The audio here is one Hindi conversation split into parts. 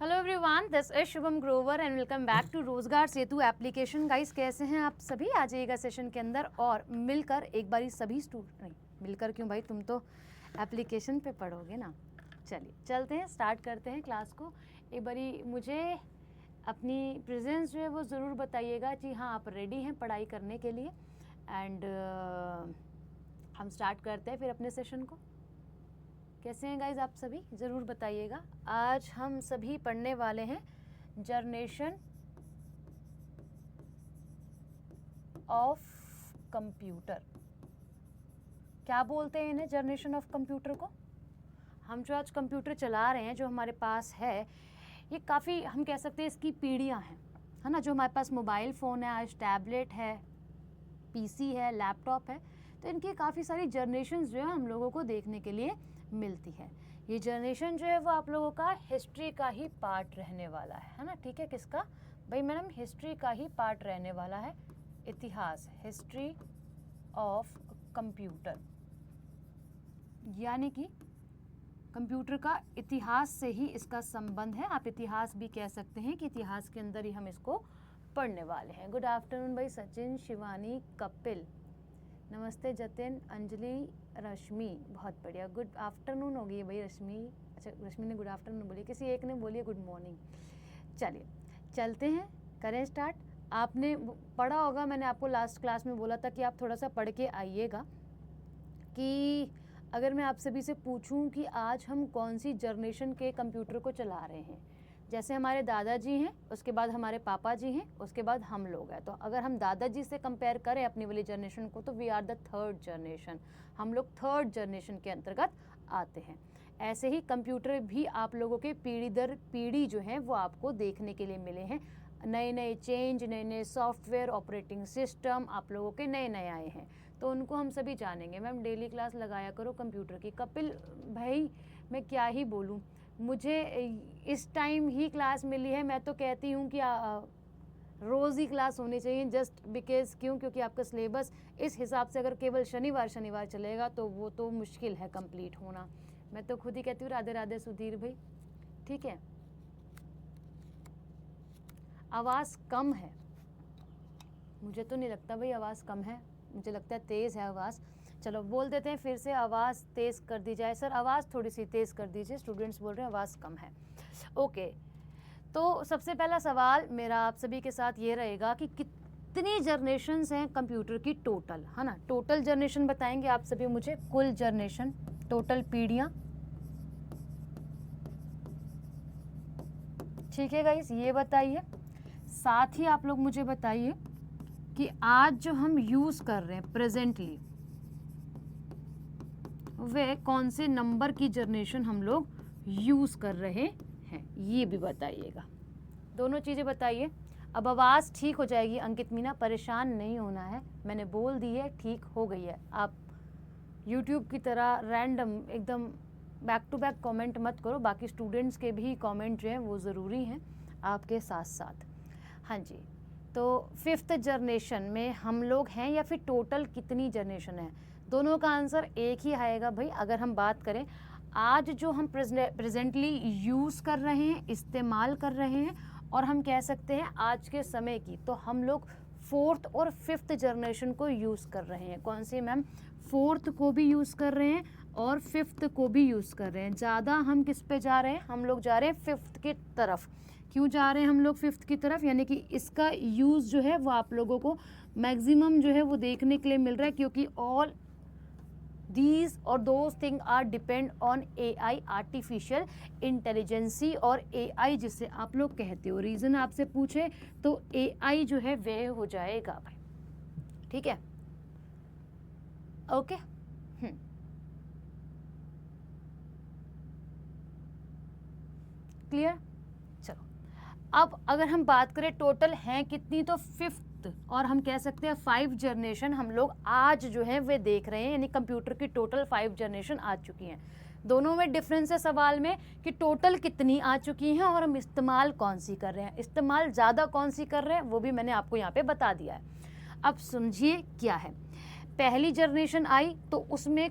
Hello everyone, this is Shubham Grover and welcome back to Rozgar Setu application. Guys, कैसे हैं आप सभी? आ जाइएगा सेशन के अंदर और मिलकर एक बारी सभी स्टूडेंट, नहीं मिलकर क्यों भाई, तुम तो एप्लीकेशन पे पढ़ोगे ना। चलिए चलते हैं, स्टार्ट करते हैं क्लास को। एक बारी मुझे अपनी प्रेजेंस जो है वो ज़रूर बताइएगा कि हाँ आप रेडी हैं पढ़ाई करने के लिए। एंड हम स्टार्ट करते हैं फिर अपने सेशन को। कैसे हैं गाइज आप सभी, ज़रूर बताइएगा। आज हम सभी पढ़ने वाले हैं जनरेशन ऑफ कंप्यूटर। क्या बोलते हैं इन्हें, जनरेशन ऑफ कंप्यूटर को? हम जो आज कंप्यूटर चला रहे हैं, जो हमारे पास है, ये काफ़ी हम कह सकते हैं इसकी पीढ़ियां हैं, है ना। जो हमारे पास मोबाइल फ़ोन है, आज टैबलेट है, पीसी है, लैपटॉप है, तो इनकी काफ़ी सारी जनरेशन्स जो है हम लोगों को देखने के लिए मिलती है। ये जनरेशन जो है वो आप लोगों का हिस्ट्री का ही पार्ट रहने वाला है ना। ठीक है, किसका भाई मैडम? हिस्ट्री का ही पार्ट रहने वाला है। इतिहास, हिस्ट्री ऑफ कंप्यूटर, यानी कि कंप्यूटर का इतिहास से ही इसका संबंध है। आप इतिहास भी कह सकते हैं कि इतिहास के अंदर ही हम इसको पढ़ने वाले हैं। गुड आफ्टरनून भाई सचिन, शिवानी, कपिल, नमस्ते जतिन, अंजलि, रश्मि, बहुत बढ़िया। गुड आफ्टरनून हो गई है भाई रश्मि। अच्छा, रश्मि ने गुड आफ्टरनून बोली, किसी एक ने बोली गुड मॉर्निंग। चलिए चलते हैं, करें स्टार्ट। आपने पढ़ा होगा, मैंने आपको लास्ट क्लास में बोला था कि आप थोड़ा सा पढ़ के आइएगा कि अगर मैं आप सभी से पूछूं कि आज हम कौन सी जनरेशन के कंप्यूटर को चला रहे हैं। जैसे हमारे दादाजी हैं, उसके बाद हमारे पापा जी हैं, उसके बाद हम लोग हैं। तो अगर हम दादाजी से कंपेयर करें अपनी वाली जनरेशन को, तो we are the third generation. हम लोग थर्ड जनरेशन के अंतर्गत आते हैं। ऐसे ही कंप्यूटर भी आप लोगों के पीढ़ी दर पीढ़ी जो हैं वो आपको देखने के लिए मिले हैं। नए नए चेंज, नए नए सॉफ्टवेयर, ऑपरेटिंग सिस्टम आप लोगों के नए नए आए हैं, तो उनको हम सभी जानेंगे। मैम डेली क्लास लगाया करो कंप्यूटर की। कपिल भाई मैं क्या ही बोलूँ, मुझे इस टाइम ही क्लास मिली है। मैं तो कहती हूँ कि रोज़ ही क्लास होनी चाहिए, जस्ट बिकॉज क्यों, क्योंकि आपका सिलेबस इस हिसाब से अगर केवल शनिवार शनिवार चलेगा तो वो तो मुश्किल है कंप्लीट होना। मैं तो खुद ही कहती हूँ राधे राधे सुधीर भाई। ठीक है, आवाज़ कम है, मुझे तो नहीं लगता भाई आवाज़ कम है, मुझे लगता है तेज़ है आवाज़। चलो बोल देते हैं फिर से, आवाज़ तेज़ कर दी जाए। सर आवाज़ थोड़ी सी तेज़ कर दीजिए, स्टूडेंट्स बोल रहे हैं आवाज़ कम है। ओके, तो सबसे पहला सवाल मेरा आप सभी के साथ ये रहेगा कि कितनी जनरेशन्स हैं कंप्यूटर की टोटल, है ना। टोटल जनरेशन बताएंगे आप सभी मुझे, कुल जनरेशन, टोटल पीढ़ियाँ। ठीक है गाइस, ये बताइए। साथ ही आप लोग मुझे बताइए कि आज जो हम यूज़ कर रहे हैं प्रेजेंटली, वे कौन से नंबर की जनरेशन हम लोग यूज़ कर रहे हैं, ये भी बताइएगा। दोनों चीज़ें बताइए। अब आवाज़ ठीक हो जाएगी अंकित मीना, परेशान नहीं होना है, मैंने बोल दी है, ठीक हो गई है। आप YouTube की तरह रैंडम एकदम बैक टू बैक कमेंट मत करो, बाकी स्टूडेंट्स के भी कमेंट जो हैं वो ज़रूरी हैं आपके साथ साथ। हाँ जी, तो फिफ्थ जनरेशन में हम लोग हैं या फिर टोटल कितनी जनरेशन है? दोनों का आंसर एक ही आएगा भाई। अगर हम बात करें आज जो हम प्रेजेंटली यूज़ कर रहे हैं, इस्तेमाल कर रहे हैं, और हम कह सकते हैं आज के समय की, तो हम लोग फोर्थ और फिफ्थ जनरेशन को यूज़ कर रहे हैं। कौन सी मैम? फोर्थ को भी यूज़ कर रहे हैं और फिफ्थ को भी यूज़ कर रहे हैं। ज़्यादा हम किस पे जा रहे हैं? हम लोग जा रहे हैं फिफ्थ की तरफ। क्यों जा रहे हैं हम लोग फिफ्थ की तरफ? यानी कि इसका यूज़ जो है वो आप लोगों को मैक्सिमम जो है वो देखने के लिए मिल रहा है, क्योंकि all these or those things are depend on AI, artificial intelligence, और AI जिसे आप लोग कहते हो, रीज़न आपसे पूछे तो AI जो है वह हो जाएगा भाई। ठीक है, ओके। क्लियर? चलो, अब अगर हम बात करें टोटल हैं कितनी, तो फिफ्थ, और हम कह सकते हैं 5 जनरेशन हम लोग आज जो है वे देख रहे हैं, यानी कंप्यूटर की टोटल 5 जनरेशन आ चुकी हैं। दोनों में डिफरेंस है सवाल में कि टोटल कितनी आ चुकी हैं और हम इस्तेमाल कौन सी कर रहे हैं। इस्तेमाल ज़्यादा कौन सी कर रहे हैं वो भी मैंने आपको यहाँ पे बता दिया है। अब समझिए क्या है। पहली जनरेशन आई तो उसमें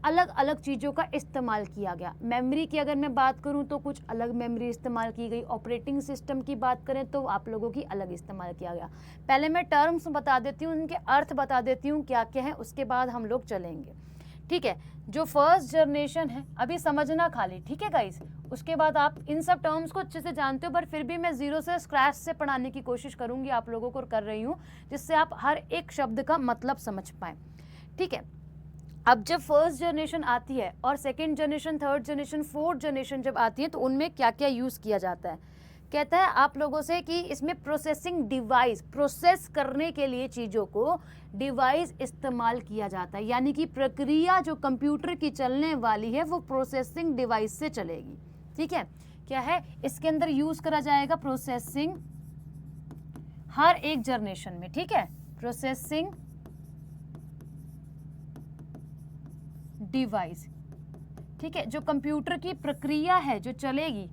अलग अलग चीज़ों का इस्तेमाल किया गया। मेमोरी की अगर मैं बात करूं तो कुछ अलग मेमोरी इस्तेमाल की गई, ऑपरेटिंग सिस्टम की बात करें तो आप लोगों की अलग इस्तेमाल किया गया। पहले मैं टर्म्स बता देती हूँ, उनके अर्थ बता देती हूँ क्या क्या है, उसके बाद हम लोग चलेंगे, ठीक है। जो फर्स्ट जनरेशन है अभी समझना खाली, ठीक है गाइस, उसके बाद आप इन सब टर्म्स को अच्छे से जानते हो, पर फिर भी मैं जीरो से स्क्रैच से पढ़ाने की कोशिश करूंगी आप लोगों को, कर रही हूँ, जिससे आप हर एक शब्द का मतलब समझ पाए, ठीक है। अब जब फर्स्ट जनरेशन आती है और second generation, third generation, fourth generation जब आती है तो उनमें क्या क्या यूज़ किया जाता है, कहता है आप लोगों से कि इसमें प्रोसेसिंग डिवाइस, प्रोसेस करने के लिए चीज़ों को डिवाइस इस्तेमाल किया जाता है, यानी कि प्रक्रिया जो कंप्यूटर की चलने वाली है वो प्रोसेसिंग डिवाइस से चलेगी, ठीक है। क्या है इसके अंदर यूज़ करा जाएगा, प्रोसेसिंग, हर एक जनरेशन में, ठीक है, प्रोसेसिंग डिवाइस, ठीक है, जो कंप्यूटर की प्रक्रिया है जो चलेगी,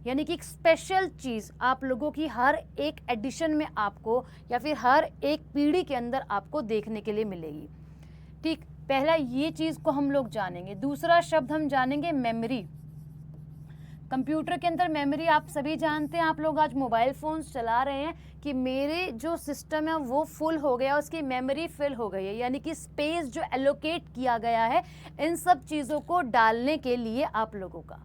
यानी कि एक स्पेशल चीज़ आप लोगों की हर एक एडिशन में आपको या फिर हर एक पीढ़ी के अंदर आपको देखने के लिए मिलेगी, ठीक। पहला ये चीज़ को हम लोग जानेंगे। दूसरा शब्द हम जानेंगे मेमोरी। कंप्यूटर के अंदर मेमोरी आप सभी जानते हैं, आप लोग आज मोबाइल फ़ोन्स चला रहे हैं कि मेरे जो सिस्टम है वो फुल हो गया, उसकी मेमोरी फिल हो गई है, यानी कि स्पेस जो एलोकेट किया गया है इन सब चीज़ों को डालने के लिए आप लोगों का,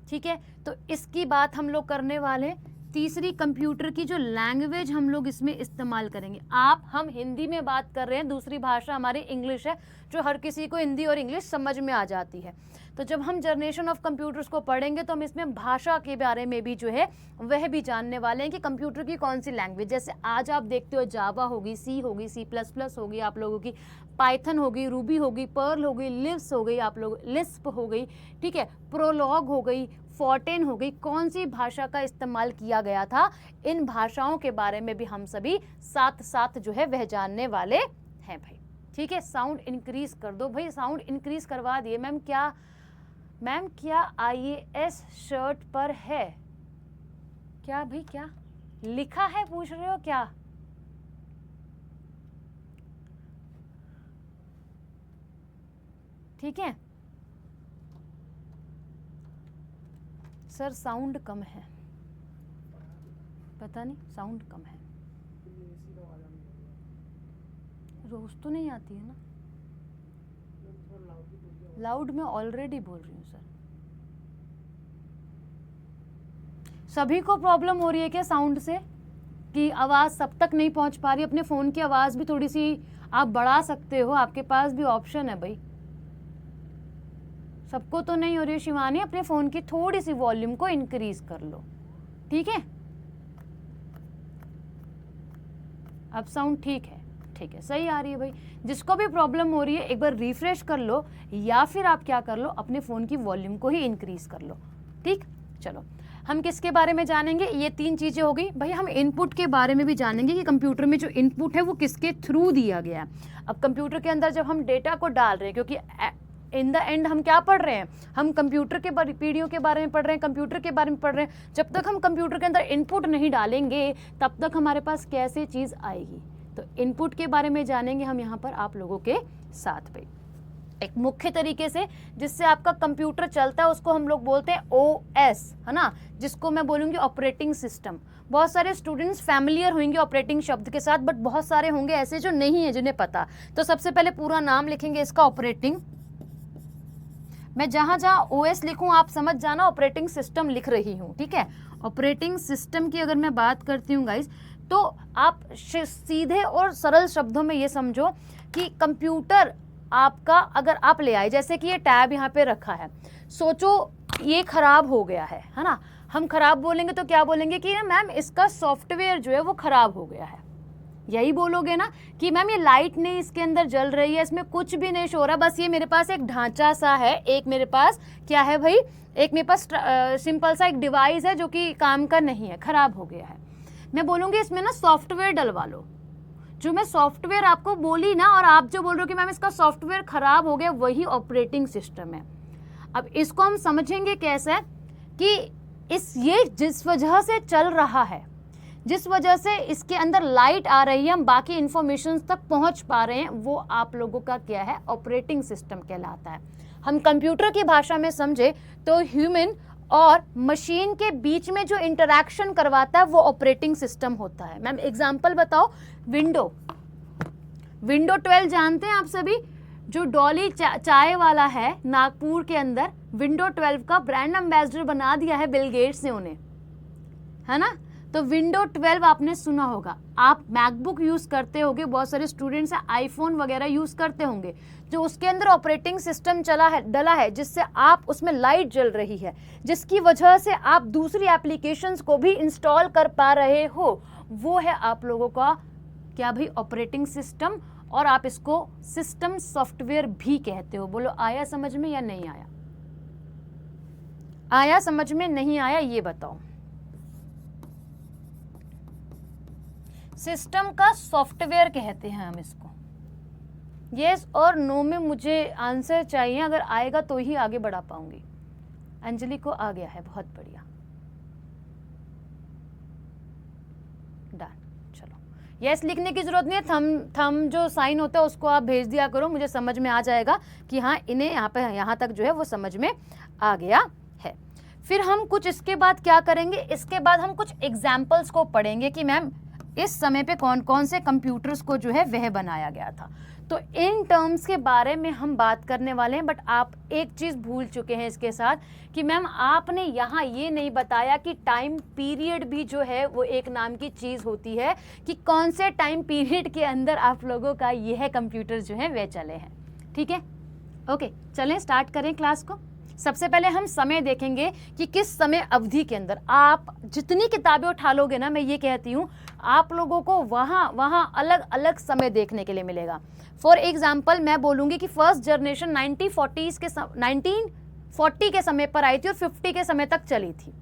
ठीक है। तो इसकी बात हम लोग करने वाले हैं। तीसरी, कंप्यूटर की जो लैंग्वेज हम लोग इसमें इस्तेमाल करेंगे। हम हिंदी में बात कर रहे हैं, दूसरी भाषा हमारी इंग्लिश है, जो हर किसी को हिंदी और इंग्लिश समझ में आ जाती है। तो जब हम जनरेशन ऑफ कंप्यूटर्स को पढ़ेंगे तो हम इसमें भाषा के बारे में भी जो है वह भी जानने वाले हैं कि कंप्यूटर की कौन सी लैंग्वेज, जैसे आज आप देखते हो जावा होगी, सी होगी, C++ होगी आप लोगों की, पाइथन होगी, रूबी होगी, पर्ल होगी, लिस्प हो गई आप लोग, लिस्प हो गई, ठीक है, प्रोलॉग हो गई, फोर्टेन हो गई, कौन सी भाषा का इस्तेमाल किया गया था, इन भाषाओं के बारे में भी हम सभी साथ साथ जो है वह जानने वाले हैं भाई, ठीक है। साउंड इंक्रीज कर दो भाई, साउंड इंक्रीज करवा दिए। मैम क्या IAS शर्ट पर है क्या भाई, क्या लिखा है पूछ रहे हो क्या? ठीक है सर, साउंड कम है, पता नहीं साउंड कम है, रोज तो नहीं आती है ना, लाउड में ऑलरेडी बोल रही हूँ सर। सभी को प्रॉब्लम हो रही है क्या साउंड से, कि आवाज़ सब तक नहीं पहुँच पा रही? अपने फ़ोन की आवाज़ भी थोड़ी सी आप बढ़ा सकते हो, आपके पास भी ऑप्शन है भाई। सबको तो नहीं हो रही है शिवानी, अपने फ़ोन की थोड़ी सी वॉल्यूम को इंक्रीज कर लो, ठीक है। अब साउंड ठीक है, ठीक है, सही आ रही है भाई। जिसको भी प्रॉब्लम हो रही है एक बार रिफ्रेश कर लो, या फिर आप क्या कर लो, अपने फ़ोन की वॉल्यूम को ही इंक्रीज कर लो, ठीक। चलो हम किसके बारे में जानेंगे, ये 3 चीज़ें हो गई भाई। हम इनपुट के बारे में भी जानेंगे कि कंप्यूटर में जो इनपुट है वो किसके थ्रू दिया गया है। अब कंप्यूटर के अंदर जब हम डेटा को डाल रहे हैं, क्योंकि इन द एंड हम क्या पढ़ रहे हैं, हम कंप्यूटर के पीढ़ियों के बारे में पढ़ रहे हैं, कंप्यूटर के बारे में पढ़ रहे हैं। जब तक हम कंप्यूटर के अंदर इनपुट नहीं डालेंगे तब तक हमारे पास कैसे चीज़ आएगी। तो इनपुट के बारे में जानेंगे हम यहाँ पर आप लोगों के साथ पे। एक मुख्य तरीके से जिससे आपका कंप्यूटर चलता है उसको हम लोग बोलते हैं OS, है ना, जिसको मैं बोलूँगी ऑपरेटिंग सिस्टम। बहुत सारे स्टूडेंट्स फैमिलियर होंगे ऑपरेटिंग शब्द के साथ, बट बहुत सारे होंगे ऐसे जो नहीं है जिन्हें पता। तो सबसे पहले पूरा नाम लिखेंगे इसका, ऑपरेटिंग। मैं जहाँ जहाँ OS लिखूँ आप समझ जाना ऑपरेटिंग सिस्टम लिख रही हूँ, ठीक है। ऑपरेटिंग सिस्टम की अगर मैं बात करती हूँ गाइस, तो आप सीधे और सरल शब्दों में ये समझो कि कंप्यूटर आपका अगर आप ले आए, जैसे कि ये टैब यहाँ पे रखा है, सोचो ये खराब हो गया है ना। हम खराब बोलेंगे तो क्या बोलेंगे कि मैम इसका सॉफ्टवेयर जो है वो खराब हो गया है, यही बोलोगे ना कि मैम ये लाइट नहीं इसके अंदर जल रही है, इसमें कुछ भी नहीं हो रहा, बस ये मेरे पास एक ढांचा सा है, एक मेरे पास क्या है भाई, एक मेरे पास सिंपल सा एक डिवाइस है जो कि काम का नहीं है, खराब हो गया है। मैं बोलूँगी इसमें ना सॉफ्टवेयर डलवा लो। जो मैं सॉफ्टवेयर आपको बोली ना, और आप जो बोल रहे हो कि मैम इसका सॉफ्टवेयर खराब हो गया, वही ऑपरेटिंग सिस्टम है। अब इसको हम समझेंगे कैसे कि ये जिस वजह से चल रहा है, जिस वजह से इसके अंदर लाइट आ रही है, हम बाकी इंफॉर्मेशन तक पहुंच पा रहे हैं, वो आप लोगों का क्या है, ऑपरेटिंग सिस्टम कहलाता है। हम कंप्यूटर की भाषा में समझे तो ह्यूमन और मशीन के बीच में जो इंटरैक्शन करवाता है वो ऑपरेटिंग सिस्टम होता है। मैम एग्जांपल बताओ, विंडो 12 जानते हैं आप सभी, जो डॉली चाय वाला है नागपुर के अंदर, विंडो 12 का ब्रांड एम्बेसडर बना दिया है बिल गेट्स ने उन्हें, है ना। तो विंडो 12 आपने सुना होगा, आप मैकबुक यूज करते होंगे, बहुत सारे स्टूडेंट्स आईफोन वगैरह यूज करते होंगे, जो उसके अंदर ऑपरेटिंग सिस्टम डला है जिससे आप उसमें लाइट जल रही है, जिसकी वजह से आप दूसरी एप्लीकेशंस को भी इंस्टॉल कर पा रहे हो, वो है आप लोगों का क्या भाई, ऑपरेटिंग सिस्टम। और आप इसको सिस्टम सॉफ्टवेयर भी कहते हो। बोलो आया समझ में या नहीं आया? आया समझ में, नहीं आया ये बताओ। सिस्टम का सॉफ्टवेयर कहते हैं हम इसको। यस और नो में मुझे आंसर चाहिए, अगर आएगा तो ही आगे बढ़ा पाऊंगी। अंजलि को आ गया है, बहुत बढ़िया, डन। चलो यस लिखने की जरूरत नहीं है, थम जो साइन होता है उसको आप भेज दिया करो, मुझे समझ में आ जाएगा कि हाँ इन्हें यहाँ तक जो है वो समझ में आ गया है। फिर हम कुछ इसके बाद क्या करेंगे, इसके बाद हम कुछ एग्जाम्पल्स को पढ़ेंगे कि मैम इस समय पे कौन कौन से कंप्यूटर्स को जो है वह बनाया गया था। तो इन टर्म्स के बारे में हम बात करने वाले हैं। बट आप एक चीज़ भूल चुके हैं इसके साथ कि मैम आपने यहाँ ये नहीं बताया कि टाइम पीरियड भी जो है वो एक नाम की चीज़ होती है, कि कौन से टाइम पीरियड के अंदर आप लोगों का यह कंप्यूटर जो है वह चले हैं। ठीक है, ओके चलें स्टार्ट करें क्लास को। सबसे पहले हम समय देखेंगे कि किस समय अवधि के अंदर आप जितनी किताबें उठा लोगे ना, मैं ये कहती हूँ आप लोगों को वहाँ अलग अलग समय देखने के लिए मिलेगा। फॉर एग्जाम्पल मैं बोलूँगी कि फर्स्ट जनरेशन 1940 के समय पर आई थी और 50 के समय तक चली थी,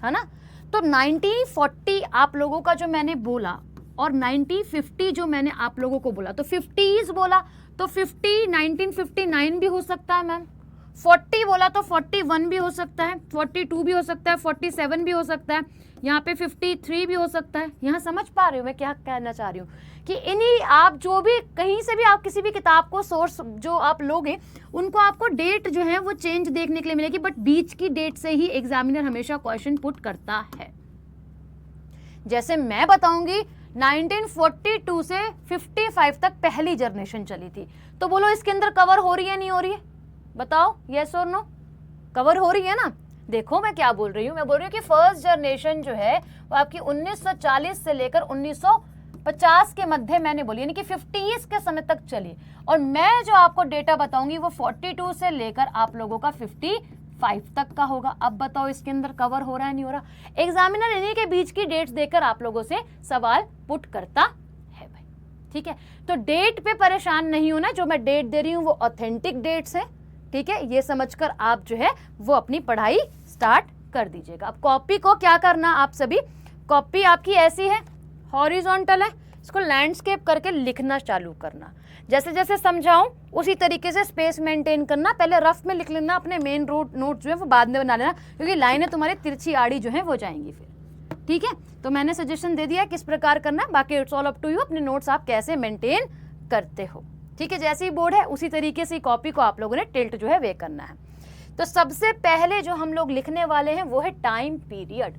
है ना। तो 1940 आप लोगों का जो मैंने बोला और 1950 जो मैंने आप लोगों को बोला, तो 50s बोला तो 50 1959 भी हो सकता है मैम, 40 बोला तो 41 भी हो सकता है, 42 भी हो सकता है, 47 भी हो सकता है, यहाँ पे 53 भी हो सकता है। यहाँ समझ पा रहे हो मैं क्या कहना चाह रही हूँ कि इन्हीं आप जो भी कहीं से भी आप किसी भी किताब को सोर्स जो आप लोगे उनको आपको डेट जो है वो चेंज देखने के लिए मिलेगी, बट बीच की डेट से ही एग्जामिनर हमेशा क्वेश्चन पुट करता है। जैसे मैं बताऊंगी 1942 से 55 तक पहली जनरेशन चली थी, तो बोलो इसके अंदर कवर हो रही है नहीं हो रही है, बताओ यस और नो। कवर हो रही है ना। देखो मैं क्या बोल रही हूँ, मैं बोल रही हूँ कि फर्स्ट जनरेशन जो है वो आपकी 1940 से लेकर 1950 के मध्य मैंने बोली, यानी कि 50s के समय तक चली। और मैं जो आपको डेटा बताऊंगी वो 42 से लेकर आप लोगों का 55 तक का होगा। अब बताओ इसके अंदर कवर हो रहा है नहीं हो रहा। एग्जामिनर इन्हीं के बीच की डेट्स देकर आप लोगों से सवाल पुट करता है भाई। ठीक है, तो डेट पे परेशान नहीं होना, जो मैं डेट दे रही हूँ वो ऑथेंटिक डेट्स है। ठीक है, ये समझकर आप जो है वो अपनी पढ़ाई स्टार्ट कर दीजिएगा। अब कॉपी को क्या करना, आप सभी कॉपी आपकी ऐसी है, हॉरिजॉन्टल है, इसको लैंडस्केप करके लिखना चालू करना। जैसे जैसे समझाऊं उसी तरीके से स्पेस मेंटेन करना। पहले रफ में लिख लेना, अपने मेन नोट जो है वो बाद में बना लेना, क्योंकि लाइनें तुम्हारी तिरछी आड़ी जो है वो जाएंगी फिर। ठीक है, तो मैंने सजेशन दे दिया किस प्रकार करना, बाकी it's all up to you, अपने नोट्स आप कैसे मेंटेन करते हो। ठीक है, जैसे ही बोर्ड है उसी तरीके से कॉपी को आप लोगों ने टिल्ट जो है वे करना है। तो सबसे पहले जो हम लोग लिखने वाले हैं वो है टाइम पीरियड।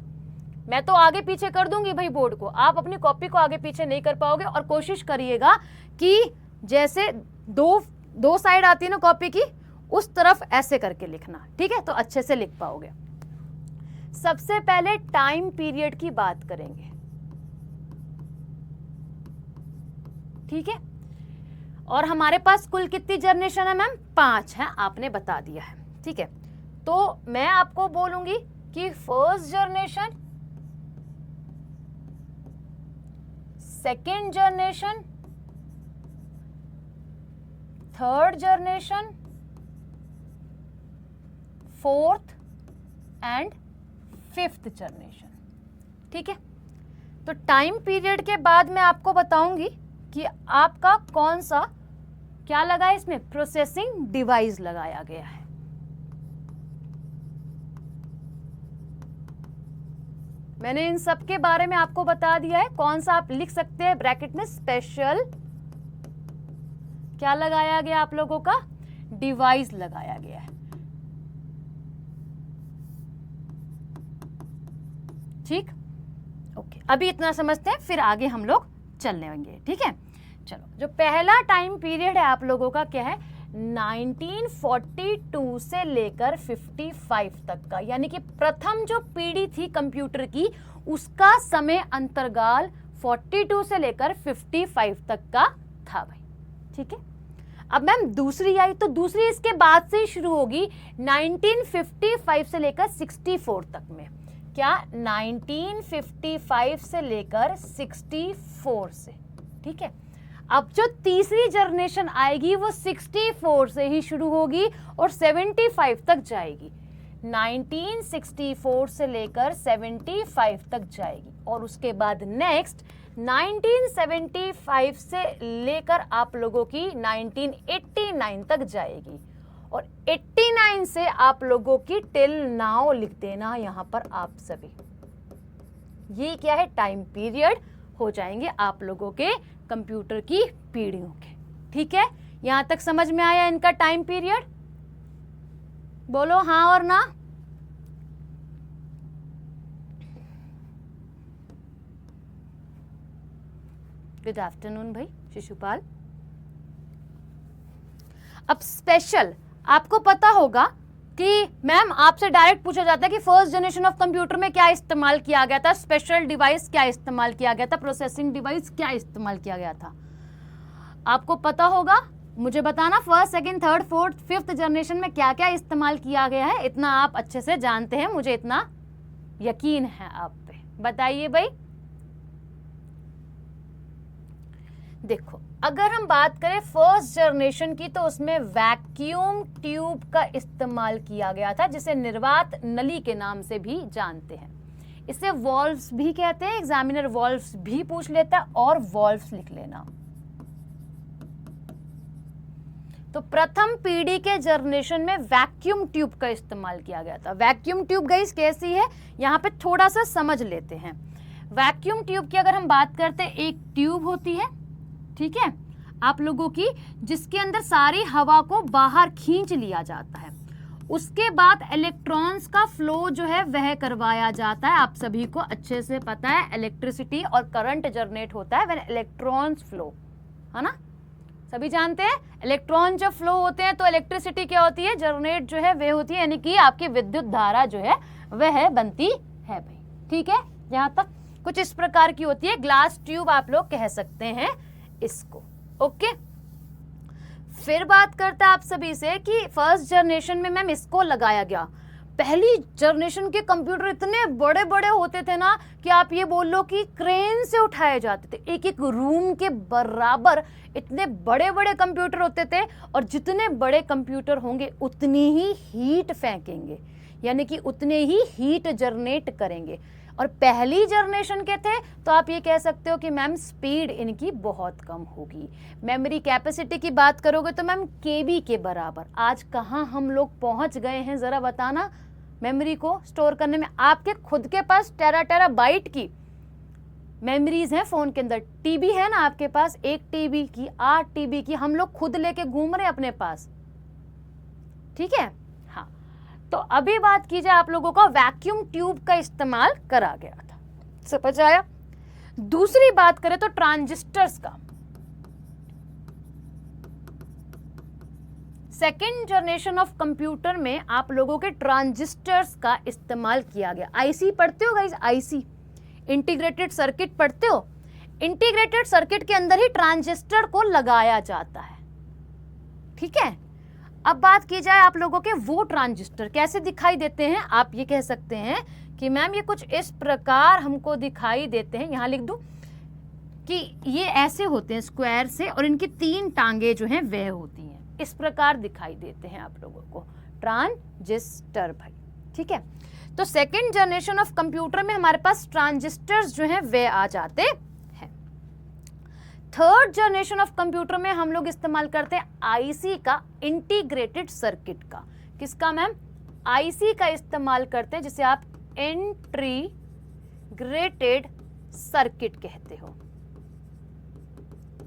मैं तो आगे पीछे कर दूंगी भाई बोर्ड को, आप अपनी कॉपी को आगे पीछे नहीं कर पाओगे। और कोशिश करिएगा कि जैसे दो साइड आती है ना कॉपी की, उस तरफ ऐसे करके लिखना। ठीक है, तो अच्छे से लिख पाओगे। सबसे पहले टाइम पीरियड की बात करेंगे। ठीक है, और हमारे पास कुल कितनी जनरेशन है मैम? 5 है, आपने बता दिया है। ठीक है, तो मैं आपको बोलूंगी कि first generation, second generation, third generation, fourth and fifth generation. ठीक है, तो टाइम पीरियड के बाद मैं आपको बताऊंगी कि आपका कौन सा क्या लगा है, इसमें प्रोसेसिंग डिवाइस लगाया गया है। मैंने इन सब के बारे में आपको बता दिया है। कौन सा आप लिख सकते हैं ब्रैकेट में, स्पेशल क्या लगाया गया आप लोगों का, डिवाइस लगाया गया है। ठीक, ओके, अभी इतना समझते हैं, फिर आगे हम लोग चल लेंगे। ठीक है, चलो, जो पहला टाइम पीरियड है आप लोगों का क्या है, 1942 से लेकर 55 तक का, यानी कि प्रथम जो पीढ़ी थी कंप्यूटर की उसका समय अंतराल 42 से लेकर 55 तक का था भाई। ठीक है, अब मैम दूसरी आई तो दूसरी इसके बाद से ही शुरू होगी 1955 से लेकर 64 तक में। क्या, 1955 से लेकर 64 से। ठीक है, अब जो तीसरी जनरेशन आएगी वो 64 से ही शुरू होगी और 75 तक जाएगी। 1964 से लेकर 75 तक जाएगी और उसके बाद नेक्स्ट 1975 से लेकर आप लोगों की 1989 तक जाएगी और 89 से आप लोगों की टिल नाउ लिख देना यहां पर आप सभी। ये क्या है, टाइम पीरियड हो जाएंगे आप लोगों के कंप्यूटर की पीढ़ियों के। ठीक है, यहां तक समझ में आया इनका टाइम पीरियड? बोलो हाँ और ना। गुड आफ्टरनून भाई शिशुपाल। अब स्पेशल आपको पता होगा कि मैम आपसे डायरेक्ट पूछा जाता है कि फर्स्ट जनरेशन ऑफ कंप्यूटर में क्या इस्तेमाल किया गया था, स्पेशल डिवाइस क्या इस्तेमाल किया गया था, प्रोसेसिंग डिवाइस क्या इस्तेमाल किया गया था। आपको पता होगा, मुझे बताना first second third fourth fifth generation में क्या क्या इस्तेमाल किया गया है। इतना आप अच्छे से जानते हैं, मुझे इतना यकीन है आप पे। बताइए भाई। देखो, अगर हम बात करें फर्स्ट जनरेशन की तो उसमें वैक्यूम ट्यूब का इस्तेमाल किया गया था, जिसे निर्वात नली के नाम से भी जानते हैं। इसे वॉल्व्स भी कहते हैं, एग्जामिनर वॉल्व्स भी पूछ लेता है और वॉल्व्स लिख लेना। तो प्रथम पीढ़ी के जनरेशन में वैक्यूम ट्यूब का इस्तेमाल किया गया था। वैक्यूम ट्यूब गाइस कैसी है, यहां पे थोड़ा सा समझ लेते हैं। वैक्यूम ट्यूब की अगर हम बात करते हैं, एक ट्यूब होती है, ठीक है, आप लोगों की, जिसके अंदर सारी हवा को बाहर खींच लिया जाता है। उसके बाद इलेक्ट्रॉन्स का फ्लो जो है वह करवाया जाता है। आप सभी को अच्छे से पता है, इलेक्ट्रिसिटी और करंट जनरेट होता है व्हेन इलेक्ट्रॉन्स फ्लो, है ना, सभी जानते हैं। इलेक्ट्रॉन जब फ्लो होते हैं तो इलेक्ट्रिसिटी क्या होती है, जनरेट जो है वह होती है, यानी कि आपकी विद्युत धारा जो है वह बनती है भाई। ठीक है, यहां तक कुछ इस प्रकार की होती है। ग्लास ट्यूब आप लोग कह सकते हैं इसको। ओके, फिर बात करते हैं आप सभी से कि फर्स्ट जनरेशन में मैम इसको लगाया गया। पहली जनरेशन के कंप्यूटर इतने बड़े बड़े होते थे ना कि आप ये बोल लो कि क्रेन से उठाए जाते थे। एक एक रूम के बराबर इतने बड़े बड़े कंप्यूटर होते थे और जितने बड़े कंप्यूटर होंगे उतनी ही हीट फेंकेंगे, यानी कि उतने ही हीट जनरेट करेंगे। और पहली जनरेशन के थे तो आप ये कह सकते हो कि मैम स्पीड इनकी बहुत कम होगी। मेमोरी कैपेसिटी की बात करोगे तो मैम केबी के बराबर। आज कहाँ हम लोग पहुंच गए हैं जरा बताना, मेमोरी को स्टोर करने में। आपके खुद के पास टेरा बाइट की मेमोरीज हैं फोन के अंदर। टीबी है ना आपके पास, 1 टीबी की, 8 टीबी की, हम लोग खुद लेके घूम रहे हैं अपने पास। ठीक है, हाँ, तो अभी बात की जाए आप लोगों का, वैक्यूम ट्यूब का इस्तेमाल करा गया था, समझ आया। दूसरी बात करें तो ट्रांजिस्टर्स का। सेकेंड जनरेशन ऑफ कंप्यूटर में आप लोगों के ट्रांजिस्टर्स का इस्तेमाल किया गया। आईसी पढ़ते हो गाइस, आईसी इंटीग्रेटेड सर्किट पढ़ते हो। इंटीग्रेटेड सर्किट के अंदर ही ट्रांजिस्टर को लगाया जाता है। ठीक है, अब बात की जाए आप लोगों के वो ट्रांजिस्टर कैसे दिखाई देते हैं। आप ये कह सकते हैं कि मैम ये कुछ इस प्रकार हमको दिखाई देते हैं। यहां लिख दूं कि ये ऐसे होते हैं स्क्वायर से और इनकी 3 टांगे जो हैं वह होती हैं, इस प्रकार दिखाई देते हैं आप लोगों को ट्रांजिस्टर भाई। ठीक है, तो सेकेंड जनरेशन ऑफ कंप्यूटर में हमारे पास ट्रांजिस्टर्स जो हैं वे आ जाते हैं। थर्ड जनरेशन ऑफ कंप्यूटर में हम लोग इस्तेमाल करते हैं आईसी का, इंटीग्रेटेड सर्किट का। किसका मैम, आईसी का इस्तेमाल करते हैं, जिसे आप इंटीग्रेटेड सर्किट कहते हो।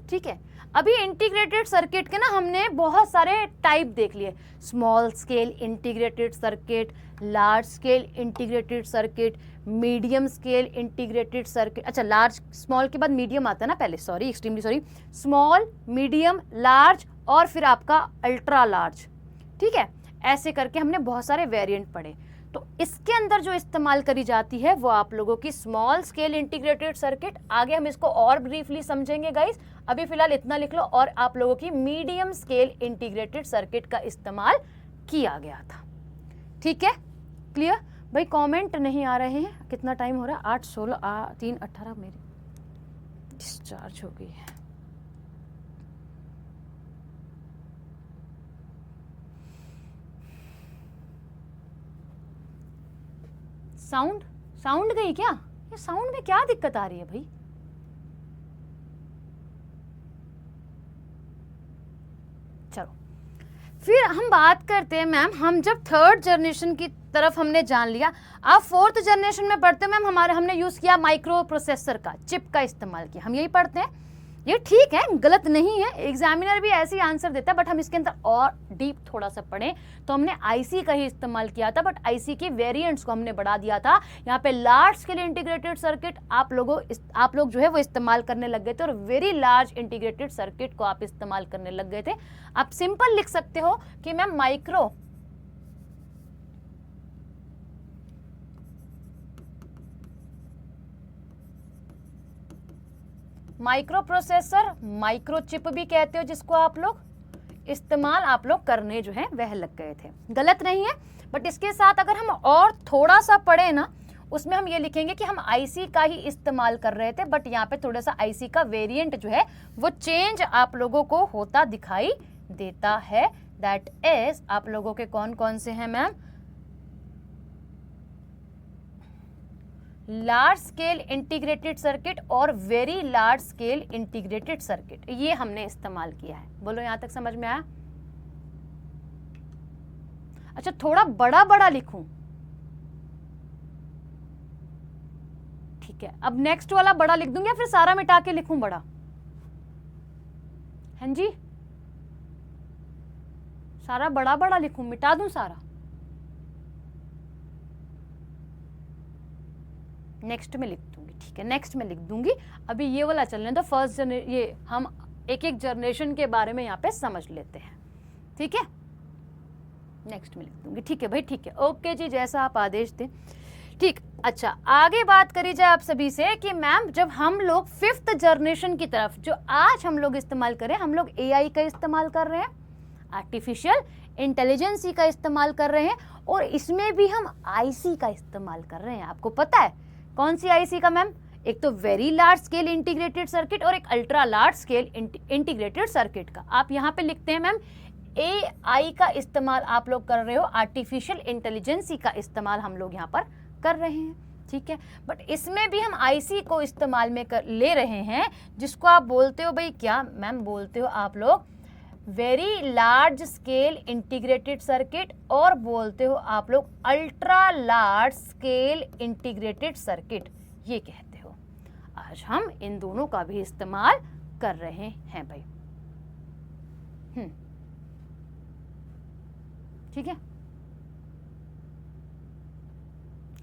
ठीक है, अभी इंटीग्रेटेड सर्किट के ना हमने बहुत सारे टाइप देख लिए, small scale integrated circuit, large scale integrated circuit, medium scale integrated circuit. अच्छा, लार्ज, स्मॉल के बाद मीडियम आता है ना पहले, sorry, extremely sorry, small, medium, large और फिर आपका अल्ट्रा लार्ज, ठीक है, ऐसे करके हमने बहुत सारे वेरिएंट पढ़े। तो इसके अंदर जो इस्तेमाल करी जाती है वो आप लोगों की स्मॉल स्केल इंटीग्रेटेड सर्किट, आगे हम इसको और ब्रीफली समझेंगे गाइस, अभी फिलहाल इतना लिख लो, और आप लोगों की मीडियम स्केल इंटीग्रेटेड सर्किट का इस्तेमाल किया गया था। ठीक है, क्लियर भाई? कमेंट नहीं आ रहे हैं, कितना टाइम हो रहा है? 8:16, 3:18 मेरी डिस्चार्ज हो गई है। साउंड गई क्या? ये साउंड में क्या दिक्कत आ रही है भाई? चलो फिर हम बात करते हैं मैम, हम जब थर्ड जनरेशन की तरफ हमने जान लिया, अब फोर्थ जनरेशन में पढ़ते हैं मैम, हमने यूज किया माइक्रो प्रोसेसर का, चिप का इस्तेमाल किया, हम यही पढ़ते हैं। ये ठीक है, गलत नहीं है, एग्जामिनर भी ऐसे ही आंसर देता है, बट हम इसके अंदर और डीप थोड़ा सा पढ़ें तो हमने आईसी का ही इस्तेमाल किया था, बट आईसी के वेरिएंट्स को हमने बढ़ा दिया था। यहाँ पे लार्ज स्केल इंटीग्रेटेड सर्किट आप लोग जो है वो इस्तेमाल करने लग गए थे, और वेरी लार्ज इंटीग्रेटेड सर्किट को आप इस्तेमाल करने लग गए थे। आप सिंपल लिख सकते हो कि ma'am micro processor, micro chip भी कहते हो जिसको आप लोग, इस्तेमाल आप लोग करने जो है वह लग गए थे। गलत नहीं है, बट इसके साथ अगर हम और थोड़ा सा पढ़े ना, उसमें हम ये लिखेंगे कि हम आईसी का ही इस्तेमाल कर रहे थे, बट यहाँ पे थोड़ा सा आईसी का वेरिएंट जो है वो चेंज आप लोगों को होता दिखाई देता है। दैट इज आप लोगों के कौन कौन से हैं ma'am? Large scale integrated circuit और very large scale integrated circuit, ये हमने इस्तेमाल किया है। बोलो यहां तक समझ में आया? अच्छा, थोड़ा बड़ा बड़ा लिखूं? ठीक है, अब नेक्स्ट वाला बड़ा लिख दूंगी या फिर सारा मिटा के लिखूं बड़ा? हाँ जी, सारा बड़ा बड़ा लिखूं, मिटा दूं सारा? नेक्स्ट में लिख दूंगी, ठीक है, नेक्स्ट में लिख दूंगी। अभी ये वाला चलने दो, फर्स्ट ये हम एक एक जनरेशन के बारे में यहाँ पे समझ लेते हैं, ठीक है? नेक्स्ट में लिख दूंगी, ठीक है भाई, ठीक है, ओके जी, जैसा आप आदेश दें। ठीक, अच्छा, आगे बात करी जाए आप सभी से कि मैम जब हम लोग फिफ्थ जनरेशन की तरफ, जो आज हम लोग इस्तेमाल करें, हम लोग एआई का इस्तेमाल कर रहे हैं, आर्टिफिशियल इंटेलिजेंसी का इस्तेमाल कर रहे हैं, और इसमें भी हम आईसी का इस्तेमाल कर रहे हैं। आपको पता है कौन सी आईसी का मैम? एक तो very large scale integrated circuit और एक ultra large scale integrated circuit का। आप यहाँ पे लिखते हैं मैम एआई का इस्तेमाल आप लोग कर रहे हो, आर्टिफिशियल इंटेलिजेंसी का इस्तेमाल हम लोग यहाँ पर कर रहे हैं, ठीक है? बट इसमें भी हम आईसी को इस्तेमाल में ले रहे हैं, जिसको आप बोलते हो भाई, क्या मैम बोलते हो आप लोग? Very large scale integrated circuit, और बोलते हो आप लोग ultra large scale integrated circuit, ये कहते हो। आज हम इन दोनों का भी इस्तेमाल कर रहे हैं भाई। ठीक है,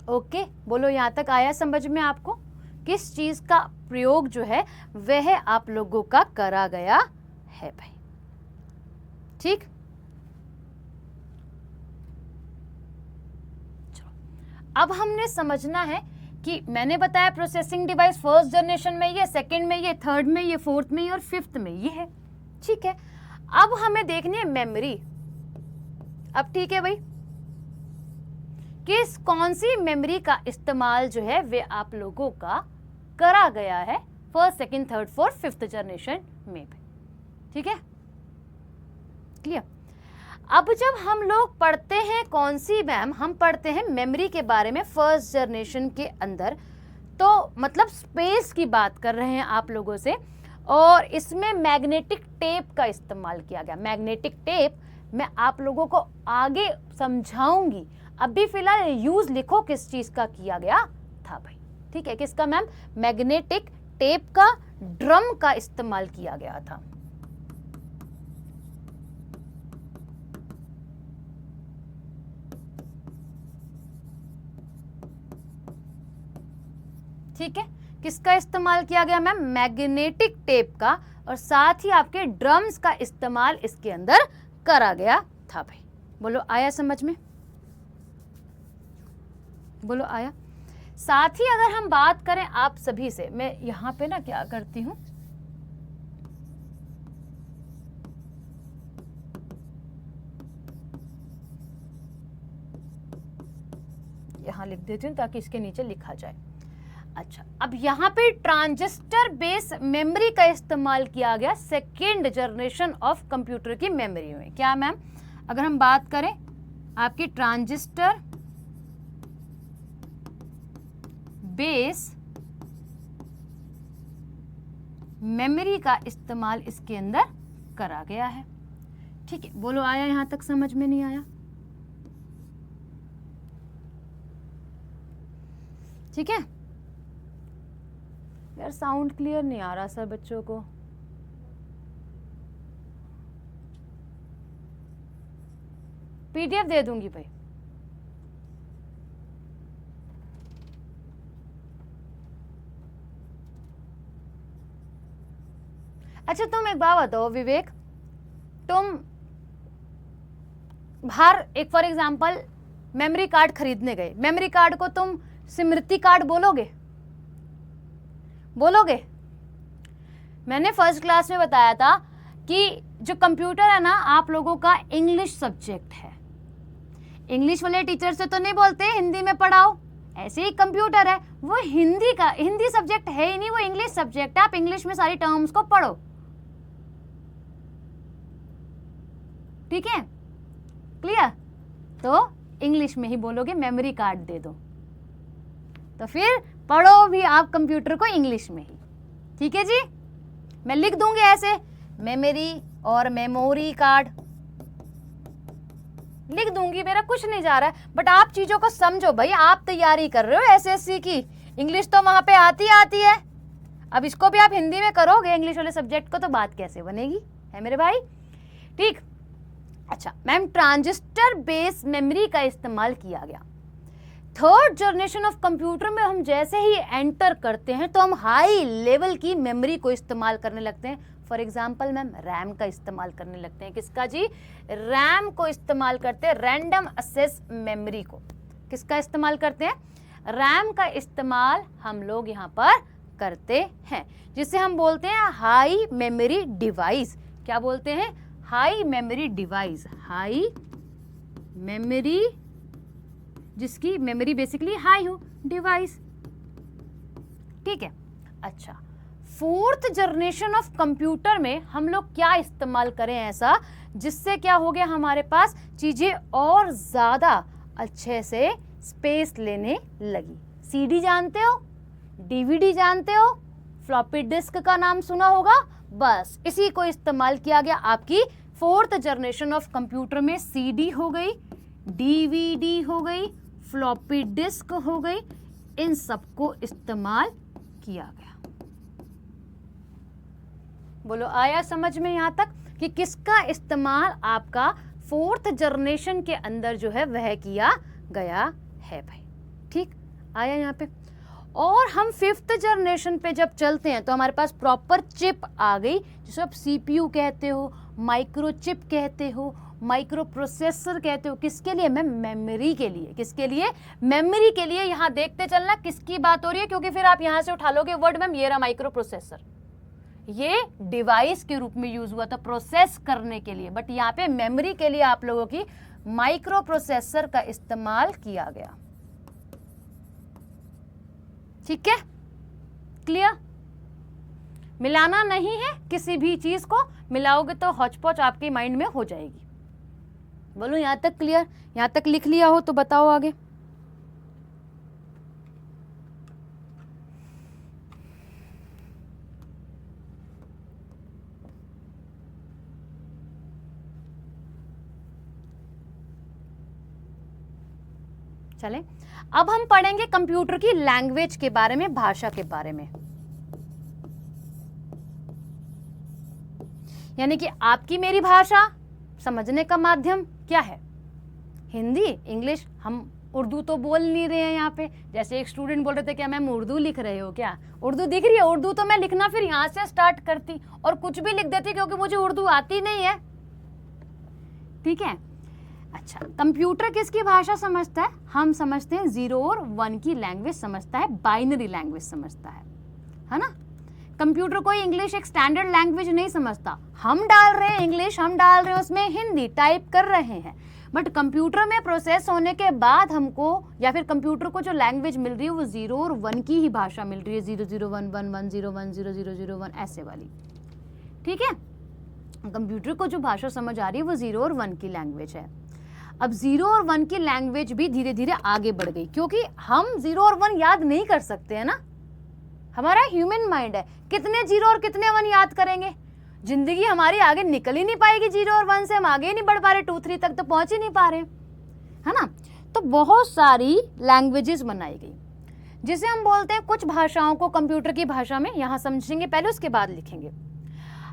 ओके, बोलो यहां तक आया समझ में आपको? किस चीज का प्रयोग जो है वह आप लोगों का करा गया है भाई, ठीक? चलो, अब हमने समझना है कि मैंने बताया प्रोसेसिंग डिवाइस फर्स्ट जनरेशन में ये, सेकंड में ये, थर्ड में ये, फोर्थ में ये और फिफ्थ में ये है, ठीक है? अब हमें देखनी है मेमोरी। अब ठीक है भाई, कौन सी मेमोरी का इस्तेमाल जो है वे आप लोगों का करा गया है first, second, third, fourth, fifth generation में भी, ठीक है? क्लियर? अब जब हम लोग पढ़ते हैं कौन सी मैम, हम पढ़ते हैं मेमोरी के बारे में फर्स्ट जनरेशन के अंदर, तो मतलब स्पेस की बात कर रहे हैं आप लोगों से, और इसमें मैग्नेटिक टेप का इस्तेमाल किया गया। मैग्नेटिक टेप मैं आप लोगों को आगे समझाऊंगी, अभी फिलहाल यूज लिखो किस चीज का किया गया था भाई, ठीक है? किसका मैम? मैग्नेटिक टेप का, ड्रम का इस्तेमाल किया गया था। ठीक है, किसका इस्तेमाल किया गया मैम? मैग्नेटिक टेप का, और साथ ही आपके ड्रम्स का इस्तेमाल इसके अंदर करा गया था भाई। बोलो आया समझ में? बोलो आया? साथ ही अगर हम बात करें आप सभी से, मैं यहां पे ना क्या करती हूं, यहां लिख देती हूं ताकि इसके नीचे लिखा जाए। अच्छा, अब यहाँ पे ट्रांजिस्टर बेस मेमोरी का इस्तेमाल किया गया सेकेंड जनरेशन ऑफ कंप्यूटर की मेमोरी में। क्या मैम? अगर हम बात करें आपकी ट्रांजिस्टर बेस मेमोरी का इस्तेमाल इसके अंदर करा गया है। ठीक है, बोलो आया? यहां तक समझ में नहीं आया? ठीक है यार, साउंड क्लियर नहीं आ रहा सर बच्चों को। पीडीएफ दे दूंगी भाई। अच्छा, तुम एक बात बताओ विवेक, तुम बाहर एक फॉर एग्जांपल मेमोरी कार्ड खरीदने गए, मेमोरी कार्ड को तुम स्मृति कार्ड बोलोगे? बोलोगे? मैंने फर्स्ट क्लास में बताया था कि जो कंप्यूटर है ना, आप लोगों का इंग्लिश सब्जेक्ट है। इंग्लिश वाले टीचर से तो नहीं बोलते हिंदी में पढ़ाओ, ऐसे ही कंप्यूटर है, वो हिंदी सब्जेक्ट है ही नहीं, वो इंग्लिश सब्जेक्ट है। आप इंग्लिश में सारी टर्म्स को पढ़ो, ठीक है? क्लियर? तो इंग्लिश में ही बोलोगे, मेमोरी कार्ड दे दो, तो फिर पढ़ो भी आप कंप्यूटर को इंग्लिश में ही। ठीक है जी, मैं लिख दूंगी ऐसे, मेमोरी और मेमोरी कार्ड लिख दूंगी, मेरा कुछ नहीं जा रहा है। बट आप चीजों को समझो भाई, आप तैयारी कर रहे हो एसएससी की, इंग्लिश तो वहां पे आती है। अब इसको भी आप हिंदी में करोगे इंग्लिश वाले सब्जेक्ट को, तो बात कैसे बनेगी? है मेरे भाई? ठीक। अच्छा मैम, ट्रांजिस्टर बेस मेमोरी का इस्तेमाल किया गया। थर्ड जनरेशन ऑफ कंप्यूटर में हम जैसे ही एंटर करते हैं तो हम हाई लेवल की मेमोरी को इस्तेमाल करने लगते हैं। फॉर एग्जाम्पल मैम, रैम का इस्तेमाल करने लगते हैं। किसका जी? रैम को इस्तेमाल करते हैं, रैंडम एक्सेस मेमोरी को। किसका इस्तेमाल करते हैं? रैम का इस्तेमाल हम लोग यहाँ पर करते हैं, जिसे हम बोलते हैं हाई मेमोरी डिवाइस। क्या बोलते हैं? High memory device. High memory, जिसकी मेमोरी बेसिकली हाई हो, डिवाइस। ठीक है। अच्छा, फोर्थ जनरेशन ऑफ कंप्यूटर में हम लोग क्या इस्तेमाल करें ऐसा जिससे क्या हो गया, हमारे पास चीजें और ज्यादा अच्छे से स्पेस लेने लगी। सीडी जानते हो, डीवीडी जानते हो, फ्लॉपी डिस्क का नाम सुना होगा, बस इसी को इस्तेमाल किया गया। आपकी फोर्थ जनरेशन ऑफ कंप्यूटर में सीडी हो गई, डीवीडी हो गई, फ्लॉपी डिस्क हो गई, इन सबको इस्तेमाल किया गया। बोलो आया समझ में यहां तक कि किसका इस्तेमाल आपका फोर्थ जनरेशन के अंदर जो है वह किया गया है भाई। ठीक आया यहाँ पे। और हम फिफ्थ जनरेशन पे जब चलते हैं तो हमारे पास प्रॉपर चिप आ गई, जिसे आप सीपीयू कहते हो, माइक्रो चिप कहते हो, माइक्रो प्रोसेसर कहते हो। किसके लिए मैम? मेमोरी के लिए। किसके लिए? मेमोरी के लिए। यहाँ देखते चलना किसकी बात हो रही है, क्योंकि फिर आप यहाँ से उठा लोगे वर्ड मैम ये रहा माइक्रो प्रोसेसर, ये डिवाइस के रूप में यूज हुआ था प्रोसेस करने के लिए, बट यहाँ पे मेमोरी के लिए आप लोगों की माइक्रो प्रोसेसर का इस्तेमाल किया गया। ठीक है, क्लियर? मिलाना नहीं है, किसी भी चीज को मिलाओगे तो हौच-पौच आपके माइंड में हो जाएगी। बोलो यहां तक क्लियर? यहां तक लिख लिया हो तो बताओ आगे। चलें, अब हम पढ़ेंगे कंप्यूटर की लैंग्वेज के बारे में, भाषा के बारे में। यानी कि आपकी मेरी भाषा समझने का माध्यम क्या है? हिंदी, इंग्लिश। हम उर्दू तो बोल नहीं रहे हैं यहाँ पे। जैसे एक स्टूडेंट बोल रहे थे, क्या मैम उर्दू लिख रहे हो क्या? उर्दू दिख रही है? उर्दू तो मैं लिखना फिर यहाँ से स्टार्ट करती और कुछ भी लिख देती, क्योंकि मुझे उर्दू आती नहीं है। ठीक है। अच्छा, कंप्यूटर किसकी भाषा समझता है? हम समझते हैं 0 और 1 की लैंग्वेज समझता है, बाइनरी लैंग्वेज समझता है ना। कंप्यूटर कोई इंग्लिश एक स्टैंडर्ड लैंग्वेज नहीं समझता। हम डाल रहे हैं इंग्लिश, हम डाल रहे हैं उसमें हिंदी, टाइप कर रहे हैं, बट कंप्यूटर में प्रोसेस होने के बाद हमको या फिर कंप्यूटर को जो लैंग्वेज मिल रही है वो 0 और 1 की ही भाषा मिल रही है। 001110100001 ऐसे वाली। ठीक है। कंप्यूटर को जो भाषा समझ आ रही है वो 0 और 1 की लैंग्वेज है। अब 0 और 1 की लैंग्वेज भी धीरे धीरे आगे बढ़ गई, क्योंकि हम 0 और 1 याद नहीं कर सकते हैं ना। हमारा ह्यूमन माइंड है, कितने 0 और कितने 1 याद करेंगे? जिंदगी हमारी आगे निकल ही नहीं पाएगी 0 और 1 से। हम आगे ही नहीं बढ़ पा रहे, 2 3 तक तो पहुंच ही नहीं पा रहे, है ना। तो बहुत सारी लैंग्वेजेस बनाई गई, जिसे हम बोलते हैं, कुछ भाषाओं को कंप्यूटर की भाषा में यहाँ समझेंगे पहले, उसके बाद लिखेंगे।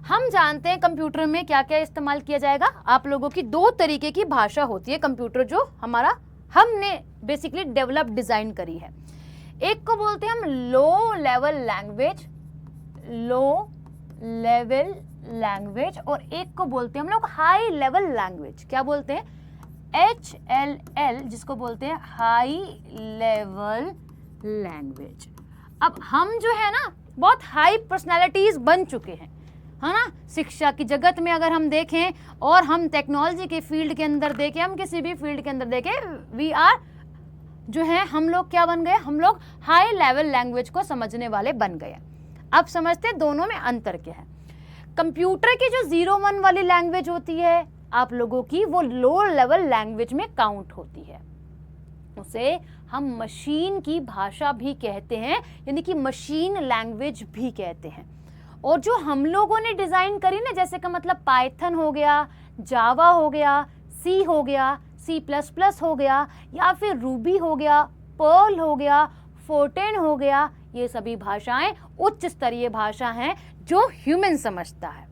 हम जानते हैं कंप्यूटर में क्या क्या इस्तेमाल किया जाएगा। आप लोगों की 2 तरीके की भाषा होती है कंप्यूटर, जो हमारा हमने बेसिकली डेवलप डिजाइन करी है। एक को बोलते हैं हम low level language, low level language, और एक को बोलते हैं हम लोग हाई लेवल लैंग्वेज। क्या बोलते हैं? HLL, जिसको बोलते हैं हाई लेवल लैंग्वेज। अब हम जो है ना बहुत हाई पर्सनालिटीज बन चुके हैं, है ना। शिक्षा की जगत में अगर हम देखें और हम टेक्नोलॉजी के फील्ड के अंदर देखें, हम किसी भी फील्ड के अंदर देखें, वी आर जो है, हम लोग क्या बन गए? हम लोग हाई लेवल लैंग्वेज को समझने वाले बन गए। अब समझते हैं दोनों में अंतर क्या है। कंप्यूटर की जो 0-1 वाली लैंग्वेज होती है आप लोगों की, वो लो लेवल लैंग्वेज में काउंट होती है। उसे हम मशीन की भाषा भी कहते हैं, यानी कि मशीन लैंग्वेज भी कहते हैं। और जो हम लोगों ने डिजाइन करी ना, जैसे का मतलब पाइथन हो गया, जावा हो गया, सी हो गया, C++ हो गया, या फिर रूबी हो गया, पर्ल हो गया, फोर्टेन हो गया, ये सभी भाषाएं उच्च स्तरीय भाषा हैं जो ह्यूमन समझता है।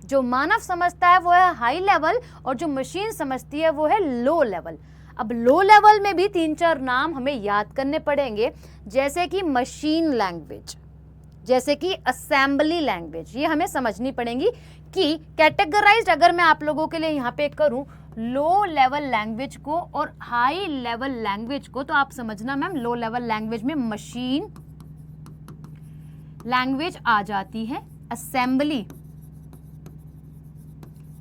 जो मानव समझता है वो है हाई लेवल, और जो मशीन समझती है वो है लो लेवल। अब लो लेवल में भी 3-4 नाम हमें याद करने पड़ेंगे, जैसे कि मशीन लैंग्वेज, जैसे कि असेंबली लैंग्वेज। ये हमें समझनी पड़ेंगी कि कैटेगराइज्ड अगर मैं आप लोगों के लिए यहाँ पे करूँ लो लेवल लैंग्वेज को और हाई लेवल लैंग्वेज को, तो आप समझना मैम लो लेवल लैंग्वेज में मशीन लैंग्वेज आ जाती है, असेंबली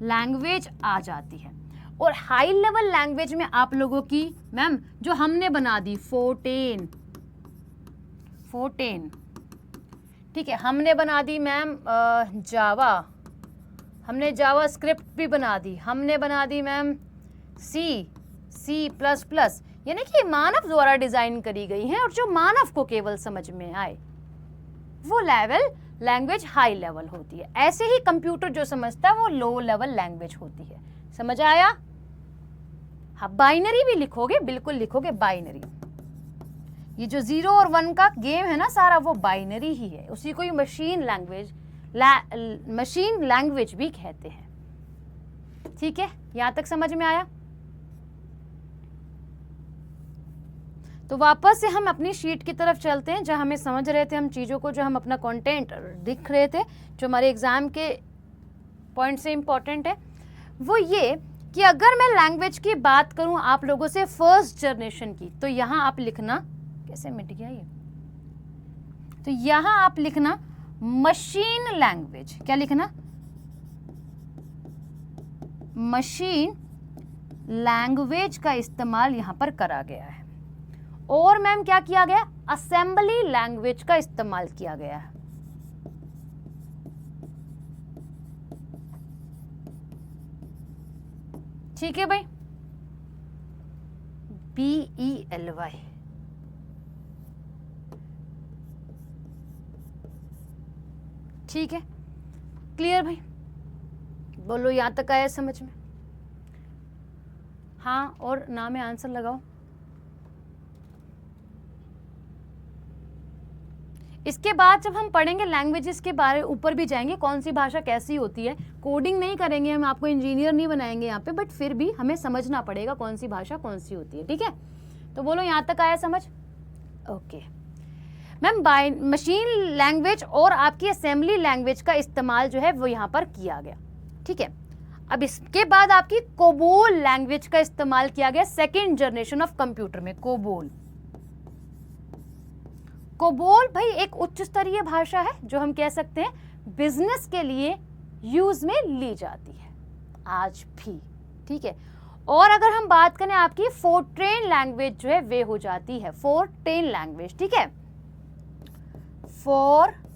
लैंग्वेज आ जाती है, और हाई लेवल लैंग्वेज में आप लोगों की मैम जो हमने बना दी फोर्टेन, ठीक है, हमने बना दी मैम जावा, हमने जावा स्क्रिप्ट भी बना दी, हमने बना दी मैम C++, यानी कि मानव द्वारा डिजाइन करी गई है और जो मानव को केवल समझ में आए वो लेवल लैंग्वेज हाई लेवल होती है। ऐसे ही कंप्यूटर जो समझता है वो लो लेवल लैंग्वेज होती है। समझ आया? हाँ, बाइनरी भी लिखोगे, बिल्कुल लिखोगे बाइनरी। ये जो 0 और 1 का गेम है ना सारा, वो बाइनरी ही है, उसी को मशीन लैंग्वेज भी कहते हैं। ठीक है, यहां तक समझ में आया? तो वापस से हम अपनी शीट की तरफ चलते हैं, जहां हमें समझ रहे थे हम चीज़ों को, जो हम अपना कंटेंट दिख रहे थे, जो हमारे एग्जाम के पॉइंट से इम्पॉर्टेंट है। वो ये कि अगर मैं लैंग्वेज की बात करूं आप लोगों से फर्स्ट जनरेशन की, तो यहां आप लिखना, कैसे मिट गया ये, तो यहां आप लिखना मशीन लैंग्वेज। क्या लिखना? मशीन लैंग्वेज का इस्तेमाल यहां पर करा गया है। और मैम क्या किया गया? असेंबली लैंग्वेज का इस्तेमाल किया गया है। ठीक है भाई, BELY। ठीक है, क्लियर भाई? बोलो यहां तक आया समझ में? हाँ, और ना में आंसर लगाओ। इसके बाद जब हम पढ़ेंगे लैंग्वेजेस के बारे ऊपर भी जाएंगे, कौन सी भाषा कैसी होती है। कोडिंग नहीं करेंगे हम, आपको इंजीनियर नहीं बनाएंगे यहाँ पे, बट फिर भी हमें समझना पड़ेगा कौन सी भाषा कौन सी होती है, ठीक है। तो बोलो यहाँ तक आया समझ? Okay ma'am, by machine language और आपकी असेंबली लैंग्वेज का इस्तेमाल जो है वो यहाँ पर किया गया, ठीक है। अब इसके बाद आपकी कोबोल लैंग्वेज का इस्तेमाल किया गया सेकेंड जनरेशन ऑफ कंप्यूटर में। कोबोल, कोबोल भाई एक उच्च स्तरीय भाषा है जो हम कह सकते हैं बिजनेस के लिए यूज में ली जाती है आज भी, ठीक है। और अगर हम बात करें आपकी फोर्ट्रेन लैंग्वेज जो है वे हो जाती है फोर्ट्रेन लैंग्वेज, ठीक है। फोर्ट्रेन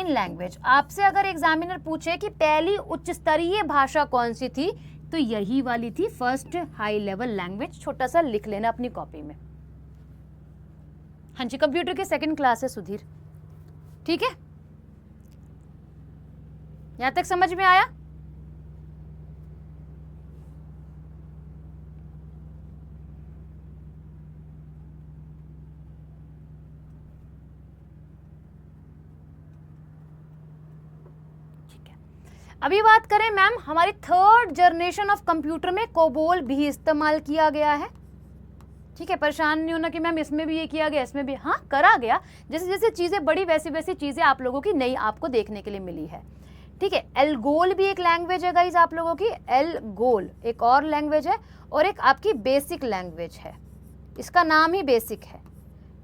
लैंग्वेज, आपसे अगर एग्जामिनर पूछे कि पहली उच्च स्तरीय भाषा कौन सी थी तो यही वाली थी, फर्स्ट हाई लेवल लैंग्वेज। छोटा सा लिख लेना अपनी कॉपी में। हाँ जी, कंप्यूटर की सेकंड क्लास है सुधीर, ठीक है। यहां तक समझ में आया? ठीक है, अभी बात करें मैम हमारी थर्ड जनरेशन ऑफ कंप्यूटर में कोबोल भी इस्तेमाल किया गया है, ठीक है। परेशान नहीं होना कि मैम इसमें भी ये किया गया इसमें भी, हाँ करा गया। जैसे जैसे चीजें बड़ी वैसी वैसी चीजें आप लोगों की नई आपको देखने के लिए मिली है, ठीक है। एल्गोल भी एक लैंग्वेज है गाइज आप लोगों की, एल्गोल एक और लैंग्वेज है, और एक आपकी बेसिक लैंग्वेज है, इसका नाम ही बेसिक है,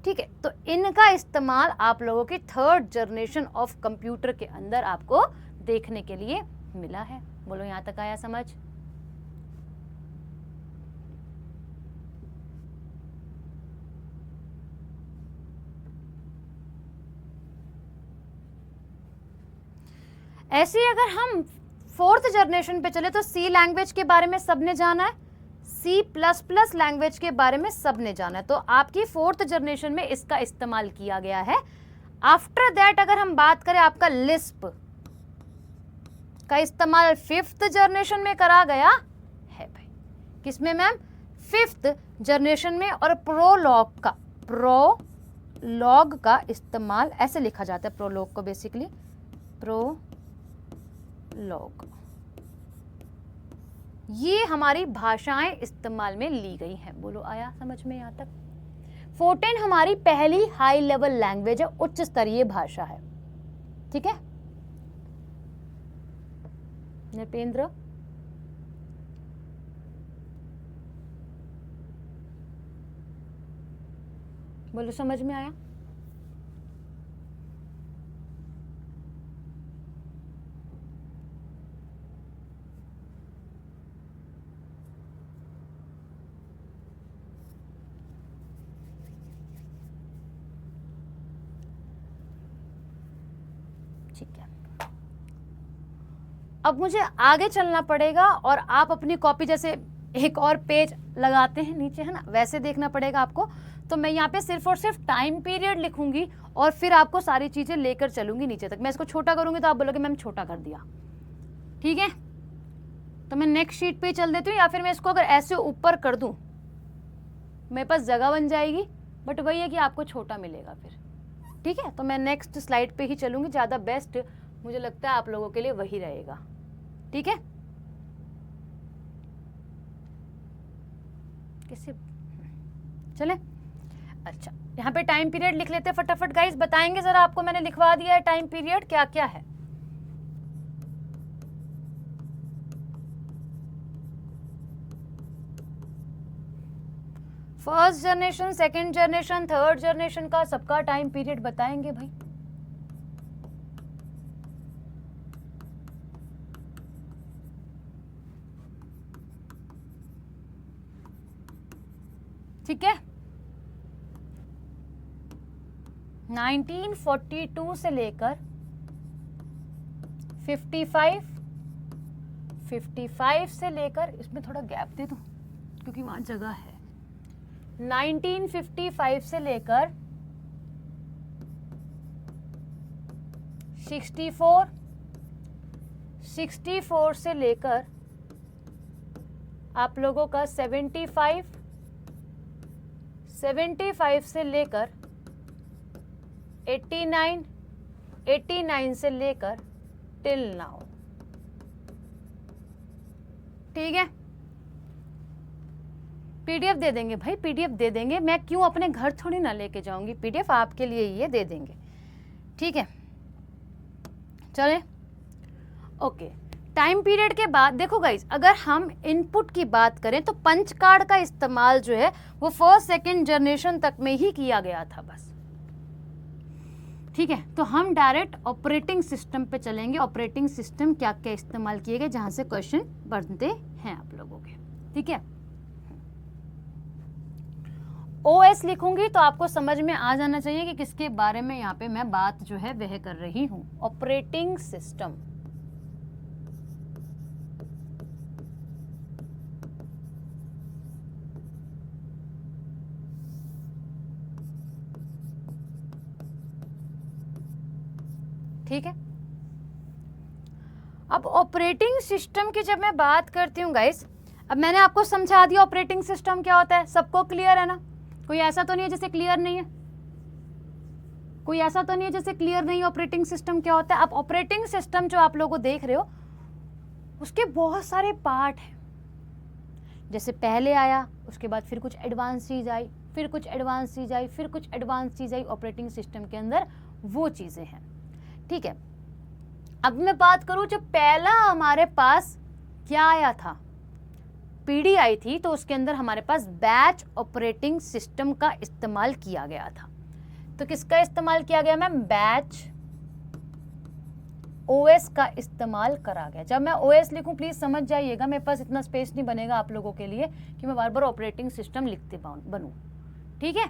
ठीक है। तो इनका इस्तेमाल आप लोगों की थर्ड जनरेशन ऑफ कंप्यूटर के अंदर आपको देखने के लिए मिला है। बोलो यहाँ तक आया समझ? ऐसे ही अगर हम फोर्थ जनरेशन पे चले तो सी लैंग्वेज के बारे में सबने जाना है, सी प्लस प्लस लैंग्वेज के बारे में सबने जाना है। तो आपकी फोर्थ जनरेशन में इसका इस्तेमाल किया गया है। आफ्टर दैट अगर हम बात करें आपका लिस्प का इस्तेमाल फिफ्थ जनरेशन में करा गया है भाई। किसमें मैम? फिफ्थ जनरेशन में। और प्रोलॉग का इस्तेमाल ऐसे लिखा जाता है, प्रोलॉग को बेसिकली प्रोलॉग, ये हमारी भाषाएं इस्तेमाल में ली गई हैं। बोलो आया समझ में यहाँ तक? फोर्टेन हमारी पहली हाई लेवल लैंग्वेज है, उच्च स्तरीय भाषा है, ठीक है। नृपेंद्र, बोलो समझ में आया? ठीक है, अब मुझे आगे चलना पड़ेगा और आप अपनी कॉपी जैसे एक और पेज लगाते हैं नीचे, है ना, वैसे देखना पड़ेगा आपको। तो मैं यहाँ पे सिर्फ और सिर्फ टाइम पीरियड लिखूंगी और फिर आपको सारी चीजें लेकर चलूंगी नीचे तक। मैं इसको छोटा करूंगी तो आप बोलोगे मैम छोटा कर दिया, ठीक है। तो मैं नेक्स्ट शीट पे चल देती हूँ, या फिर मैं इसको अगर ऐसे ऊपर कर दूं मेरे पास जगह बन जाएगी, बट वही है कि आपको छोटा मिलेगा फिर, ठीक है। तो मैं नेक्स्ट स्लाइड पे ही चलूंगी, ज़्यादा बेस्ट मुझे लगता है आप लोगों के लिए वही रहेगा, ठीक है। कैसे चले? अच्छा, यहाँ पे टाइम पीरियड लिख लेते हैं फटाफट गाइस। बताएंगे जरा, आपको मैंने लिखवा दिया है टाइम पीरियड क्या क्या है। First generation, second generation, third generation का सबका टाइम पीरियड बताएंगे भाई। ठीक है, 1942 से लेकर 55 से लेकर, इसमें थोड़ा गैप दे दो क्योंकि वहां जगह है। 1955 से लेकर 64 से लेकर आप लोगों का 75 से लेकर 89 से लेकर टिल नाउ। ठीक है, पीडीएफ दे देंगे भाई, पीडीएफ दे देंगे। मैं क्यों अपने घर थोड़ी ना लेके जाऊंगी, पीडीएफ आपके लिए ये दे देंगे। ठीक है, चले ओके। टाइम पीरियड के बाद देखो गाइज, अगर हम इनपुट की बात करें तो पंच कार्ड का इस्तेमाल जो है वो फर्स्ट सेकंड जनरेशन तक में ही किया गया था बस। ठीक है, तो हम डायरेक्ट ऑपरेटिंग सिस्टम पे चलेंगे। ऑपरेटिंग सिस्टम क्या क्या इस्तेमाल किए गए, जहां से क्वेश्चन बनते हैं आप लोगों के। ठीक है, ओएस लिखूंगी तो आपको समझ में आ जाना चाहिए कि किसके बारे में यहाँ पे मैं बात जो है वह कर रही हूं। Operating system. ठीक है, अब ऑपरेटिंग सिस्टम की जब मैं बात करती हूँ गाइस, अब मैंने आपको समझा दिया ऑपरेटिंग सिस्टम क्या होता है। सबको क्लियर है ना? कोई ऐसा तो नहीं है जैसे क्लियर नहीं है? कोई ऐसा तो नहीं है जैसे क्लियर नहीं है ऑपरेटिंग सिस्टम क्या होता है? अब ऑपरेटिंग सिस्टम जो आप लोगों देख रहे हो उसके बहुत सारे पार्ट हैं। जैसे पहले आया, उसके बाद फिर कुछ एडवांस चीज आई, फिर कुछ एडवांस चीज आई, फिर कुछ एडवांस चीज आई। ऑपरेटिंग सिस्टम के अंदर वो चीजें हैं। ठीक है, अब मैं बात करूं, जब पहला हमारे पास क्या आया था, पीडी आई थी, तो उसके अंदर हमारे पास बैच ऑपरेटिंग सिस्टम का इस्तेमाल किया गया था। तो किसका इस्तेमाल किया गया मैम? बैच ओएस का इस्तेमाल करा गया। जब मैं ओएस लिखूं प्लीज समझ जाइएगा, मेरे पास इतना स्पेस नहीं बनेगा आप लोगों के लिए कि मैं बार बार ऑपरेटिंग सिस्टम लिखते बनूं। ठीक है,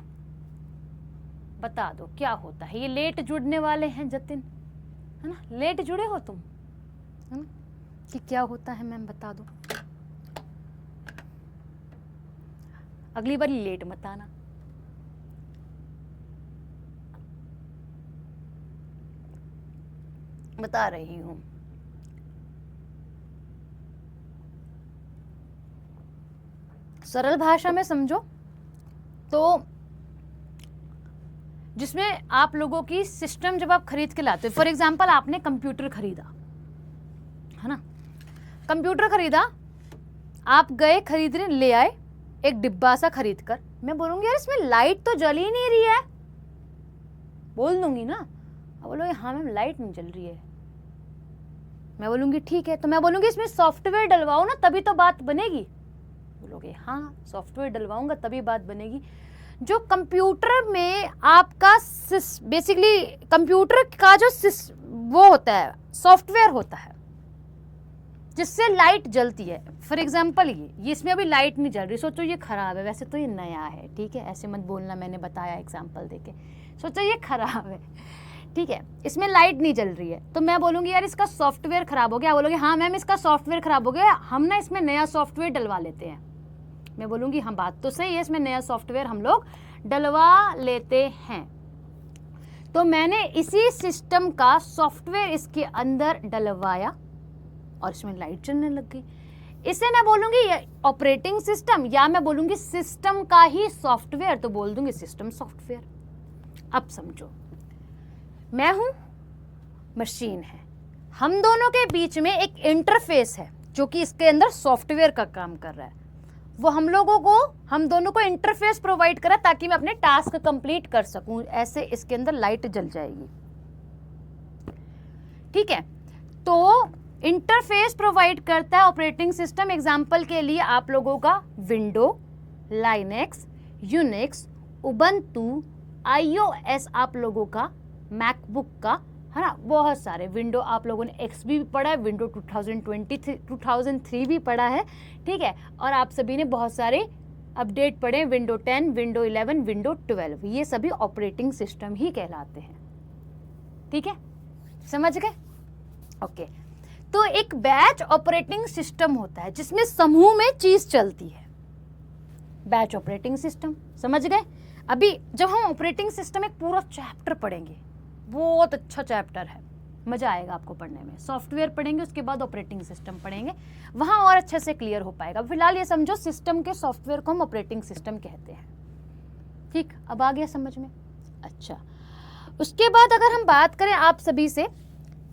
बता दो क्या होता है। ये लेट जुड़ने वाले हैं जतिन, है ना? लेट जुड़े हो तुम, है ना? कि क्या होता है मैम बता दो। अगली बार लेट मत आना। बता रही हूं। सरल भाषा में समझो तो जिसमें आप लोगों की सिस्टम जब आप खरीद के लाते हो, फॉर एग्जांपल आपने कंप्यूटर खरीदा, है ना? कंप्यूटर खरीदा, आप गए खरीदने, ले आए एक डिब्बा सा खरीद कर। मैं बोलूंगी यार इसमें लाइट तो जल ही नहीं रही है, बोल दूंगी ना। अब बोलोगे हाँ मैम लाइट नहीं जल रही है। मैं बोलूंगी ठीक है, तो मैं बोलूंगी इसमें सॉफ्टवेयर डलवाओ ना तभी तो बात बनेगी। बोलोगे हाँ सॉफ्टवेयर डलवाऊंगा तभी बात बनेगी। जो कंप्यूटर में आपका बेसिकली कंप्यूटर का जो वो होता है, सॉफ्टवेयर होता है जिससे लाइट जलती है। फॉर एग्जांपल ये इसमें अभी लाइट नहीं जल रही, सोचो ये खराब है, वैसे तो ये नया है। ठीक है, ऐसे मत बोलना, मैंने बताया एग्जांपल देके। सोचो ये खराब है, ठीक है, इसमें लाइट नहीं जल रही है, तो मैं बोलूंगी यार इसका सॉफ्टवेयर खराब हो गया। बोलोगे हाँ मैम इसका सॉफ्टवेयर खराब हो गया, हम ना इसमें नया सॉफ्टवेयर डलवा लेते हैं। मैं बोलूंगी हाँ बात तो सही है, इसमें नया सॉफ्टवेयर हम लोग डलवा लेते हैं। तो मैंने इसी सिस्टम का सॉफ्टवेयर इसके अंदर डलवाया और इसमें लाइट जलने लग गई। इसे मैं बोलूंगी ऑपरेटिंग सिस्टम, या मैं बोलूंगी सिस्टम का ही सॉफ्टवेयर, तो बोल दूंगी सिस्टम सॉफ्टवेयर। अब समझो, मैं हूं, मशीन है, हम दोनों के बीच में एक इंटरफेस है जो कि इसके अंदर सॉफ्टवेयर का काम कर रहा है। वो हम दोनों को इंटरफेस प्रोवाइड करा ताकि मैं अपने टास्क कंप्लीट कर सकूं। ऐसे इसके अंदर लाइट जल जाएगी। ठीक है, तो इंटरफेस प्रोवाइड करता है ऑपरेटिंग सिस्टम। एग्जांपल के लिए आप लोगों का window, Linux, Unix, Ubuntu, iOS, आप लोगों का मैकबुक का, है ना? बहुत सारे विंडो आप लोगों ने एक्सपी भी पढ़ा है, विंडो 2003 भी पढ़ा है। ठीक है, और आप सभी ने बहुत सारे अपडेट पढ़े, विंडो 10, विंडो 11, विंडो 12, ये सभी ऑपरेटिंग सिस्टम ही कहलाते हैं। ठीक है, समझ गए? ओके, तो एक बैच ऑपरेटिंग सिस्टम होता है जिसमें समूह में चीज चलती है। बैच ऑपरेटिंग सिस्टम, समझ गए? अभी जब हम ऑपरेटिंग सिस्टम एक पूरा चैप्टर पढ़ेंगे, बहुत अच्छा चैप्टर है, मजा आएगा आपको पढ़ने में। सॉफ्टवेयर पढ़ेंगे, उसके बाद ऑपरेटिंग सिस्टम पढ़ेंगे, वहां और अच्छे से क्लियर हो पाएगा। फिलहाल ये समझो सिस्टम के सॉफ्टवेयर को हम ऑपरेटिंग सिस्टम कहते हैं। ठीक, अब आ गया समझ में? अच्छा, उसके बाद अगर हम बात करें आप सभी से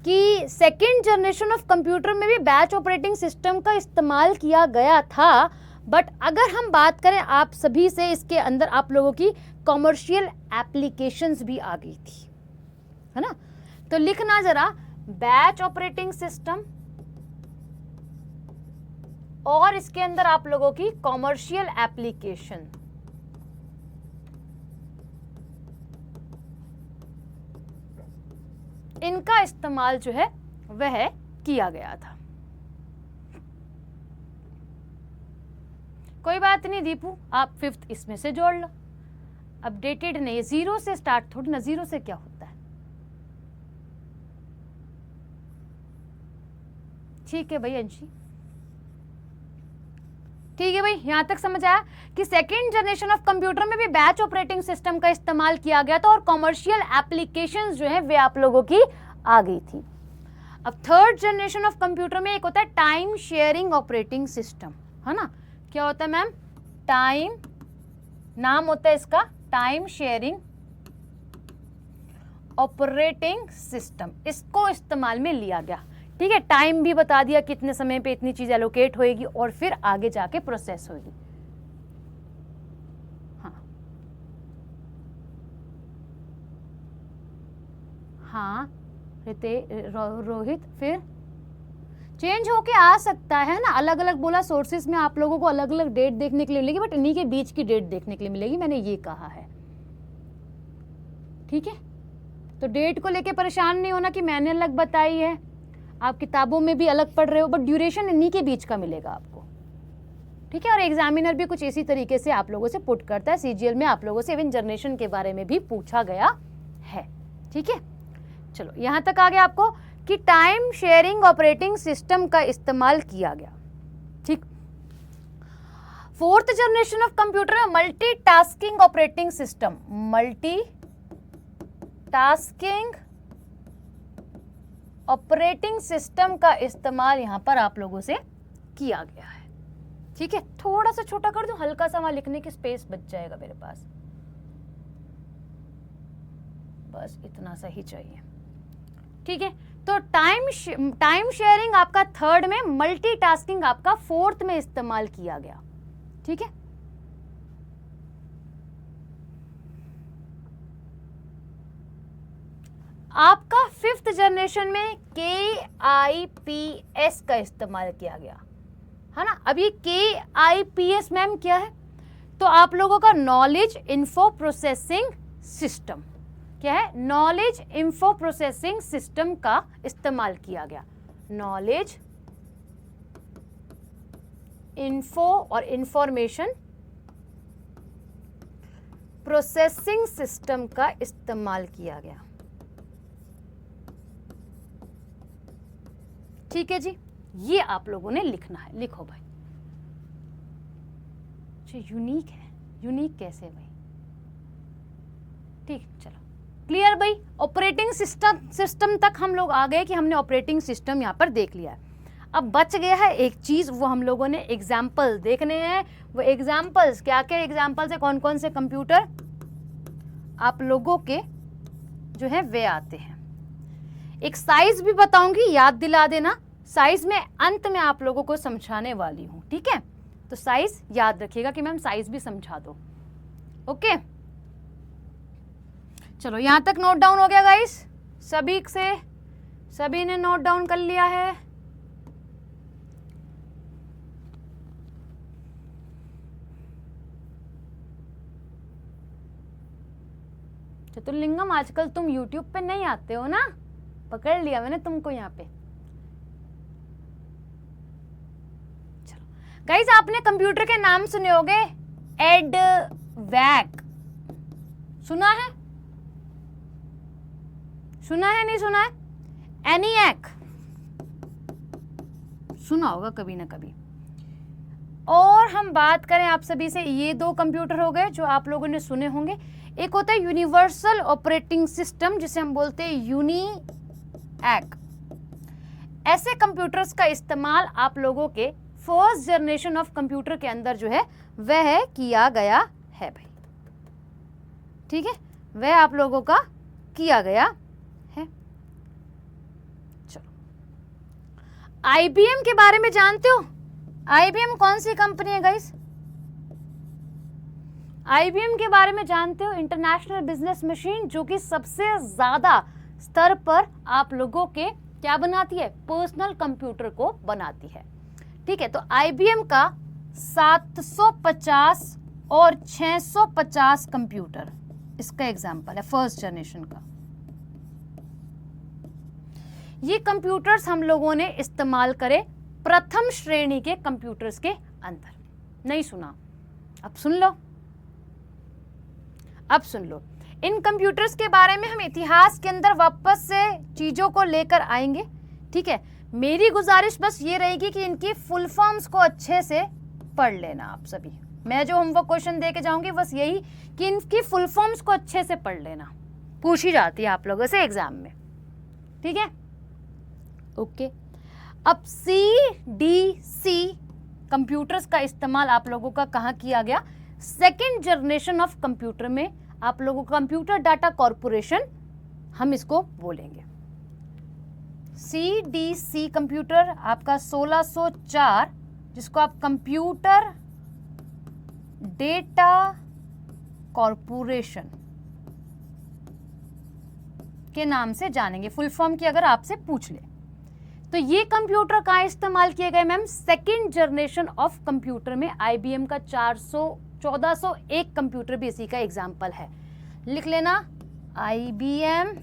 कि सेकेंड जनरेशन ऑफ कंप्यूटर में भी बैच ऑपरेटिंग सिस्टम का इस्तेमाल किया गया था, बट अगर हम बात करें आप सभी से, इसके अंदर आप लोगों की कॉमर्शियल एप्लीकेशंस भी आ गई थी, है ना। तो लिखना जरा, बैच ऑपरेटिंग सिस्टम और इसके अंदर आप लोगों की कॉमर्शियल एप्लीकेशन। इनका इस्तेमाल जो है वह किया गया था। कोई बात नहीं दीपू, आप 5th इसमें से जोड़ लो। अपडेटेड नहीं, 0 से स्टार्ट थोड़ी ना, 0 से क्या होता है। ठीक है भाई अंशी, ठीक है भाई, यहां तक समझ आया कि सेकेंड जनरेशन ऑफ कंप्यूटर में भी बैच ऑपरेटिंग सिस्टम का इस्तेमाल किया गया था और कॉमर्शियल एप्लीकेशंस जो है वे आप लोगों की आ गई थी। अब थर्ड जनरेशन ऑफ कंप्यूटर में एक होता है टाइम शेयरिंग ऑपरेटिंग सिस्टम, है ना। क्या होता है मैम? टाइम, नाम होता है इसका टाइम शेयरिंग ऑपरेटिंग सिस्टम। इसको इस्तेमाल में लिया गया, ठीक है। टाइम भी बता दिया, कितने समय पे इतनी चीज एलोकेट होएगी और फिर आगे जाके प्रोसेस होगी। हाँ रोहित, फिर चेंज होके आ सकता है ना, अलग अलग बोला। सोर्सेज में आप लोगों को अलग अलग डेट देखने के लिए मिलेगी, बट इन्हीं के बीच की डेट देखने के लिए मिलेगी, मैंने ये कहा है, ठीक है। तो डेट को लेके परेशान नहीं होना कि मैंने अलग बताई है, आप किताबों में भी अलग पढ़ रहे हो, बट ड्यूरेशन इन्हीं के बीच का मिलेगा आपको, ठीक है। और एग्जामिनर भी कुछ इसी तरीके से आप लोगों से पुट करता है। सीजीएल में आप लोगों से इवन जनरेशन के बारे में भी पूछा गया है, ठीक है। चलो यहां तक आ गया आपको कि टाइम शेयरिंग ऑपरेटिंग सिस्टम का इस्तेमाल किया गया, ठीक। फोर्थ जनरेशन ऑफ कंप्यूटर में multitasking operating system, multitasking operating system का इस्तेमाल यहां पर आप लोगों से किया गया है, ठीक है। थोड़ा सा छोटा कर दूं, हल्का सा वहां लिखने की स्पेस बच जाएगा मेरे पास, बस इतना सा ही चाहिए, ठीक है। तो टाइम शेयरिंग आपका थर्ड में, मल्टीटास्किंग आपका फोर्थ में इस्तेमाल किया गया, ठीक है। आपका फिफ्थ जनरेशन में KIPS का इस्तेमाल किया गया, है ना। अब ये KIPS मैम क्या है? तो आप लोगों का नॉलेज इंफो प्रोसेसिंग सिस्टम, क्या है? नॉलेज इंफो प्रोसेसिंग सिस्टम का इस्तेमाल किया गया। नॉलेज इंफो और इंफॉर्मेशन प्रोसेसिंग सिस्टम का इस्तेमाल किया गया, ठीक है जी। ये आप लोगों ने लिखना है, लिखो भाई। यूनिक है, यूनिक कैसे भाई? ठीक, चलो क्लियर भाई। ऑपरेटिंग सिस्टम तक हम लोग आ गए कि हमने ऑपरेटिंग सिस्टम यहाँ पर देख लिया है। अब बच गया है एक चीज, वो हम लोगों ने एग्जाम्पल देखने हैं। वो एग्जाम्पल्स क्या क्या एग्जाम्पल्स है, कौन कौन से कंप्यूटर आप लोगों के जो है वे आते हैं। एक साइज भी बताऊंगी, याद दिला देना। साइज में अंत में आप लोगों को समझाने वाली हूं, ठीक है। तो साइज याद रखिएगा कि मैम साइज भी समझा दो, ओके। चलो यहां तक नोट डाउन हो गया गाइस, सभी ने नोट डाउन कर लिया है। चतुर्लिंगम आजकल तुम YouTube पे नहीं आते हो ना, पकड़ लिया मैंने तुमको यहाँ पे। चलो गाइस, आपने कंप्यूटर के नाम सुने होंगे, एडवैक सुना है? सुना है नहीं सुना है? एनिएक सुना होगा कभी ना कभी। और हम बात करें आप सभी से, ये दो कंप्यूटर हो गए जो आप लोगों ने सुने होंगे। एक होता है यूनिवर्सल ऑपरेटिंग सिस्टम, जिसे हम बोलते हैं यूनिएक। ऐसे कंप्यूटर्स का इस्तेमाल आप लोगों के फर्स्ट जनरेशन ऑफ कंप्यूटर के अंदर जो है वह किया गया है भाई, ठीक है। वह आप लोगों का किया गया है। चलो, IBM के बारे में जानते हो? IBM कौन सी कंपनी है गाइस? IBM के बारे में जानते हो? इंटरनेशनल बिजनेस मशीन, जो कि सबसे ज्यादा स्तर पर आप लोगों के क्या बनाती है? पर्सनल कंप्यूटर को बनाती है। ठीक है, तो IBM का 750 और 650 कंप्यूटर इसका एग्जाम्पल है, फर्स्ट जनरेशन का। ये कंप्यूटर्स हम लोगों ने इस्तेमाल करे प्रथम श्रेणी के कंप्यूटर्स के अंदर। नहीं सुना? अब सुन लो, अब सुन लो। इन कंप्यूटर्स के बारे में हम इतिहास के अंदर वापस से चीजों को लेकर आएंगे। ठीक है, मेरी गुजारिश बस ये रहेगी कि इनकी फुल फॉर्म्स को अच्छे से पढ़ लेना आप सभी। मैं जो होमवर्क क्वेश्चन दे के जाऊंगी बस यही कि इनकी फुल फॉर्म्स को अच्छे से पढ़ लेना, पूछी जाती है आप लोगों से एग्जाम में। ठीक है, ओके। अब CDC कंप्यूटर्स का इस्तेमाल आप लोगों का कहाँ किया गया? सेकेंड जनरेशन ऑफ कंप्यूटर में आप लोगों का कंप्यूटर डाटा कॉरपोरेशन हम इसको बोलेंगे। CDC कंप्यूटर आपका 1604, जिसको आप कंप्यूटर डेटा कॉरपोरेशन के नाम से जानेंगे। फुल फॉर्म की अगर आपसे पूछ ले तो ये कंप्यूटर कहाँ इस्तेमाल किए गए ma'am? Second generation of computer में। IBM का 1401 कंप्यूटर भी इसी का एग्जाम्पल है, लिख लेना। IBM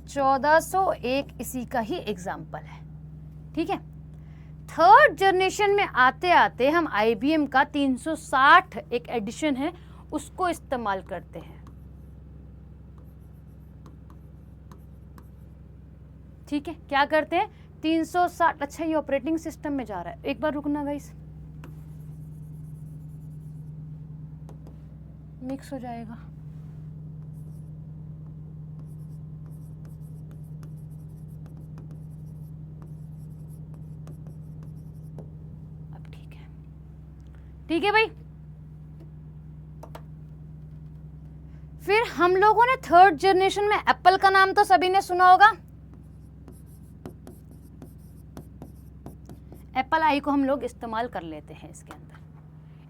1401 इसी का ही एग्जाम्पल है। ठीक है, थर्ड जनरेशन में आते आते हम IBM का 360 एक एडिशन है उसको इस्तेमाल करते हैं। ठीक है, क्या करते हैं? 360। अच्छा, ये ऑपरेटिंग सिस्टम में जा रहा है, एक बार रुकना गाइस, मिक्स हो जाएगा। अब ठीक है, ठीक है भाई। फिर हम लोगों ने थर्ड जनरेशन में एप्पल का नाम तो सभी ने सुना होगा। एप्पल आई को हम लोग इस्तेमाल कर लेते हैं इसके अंदर।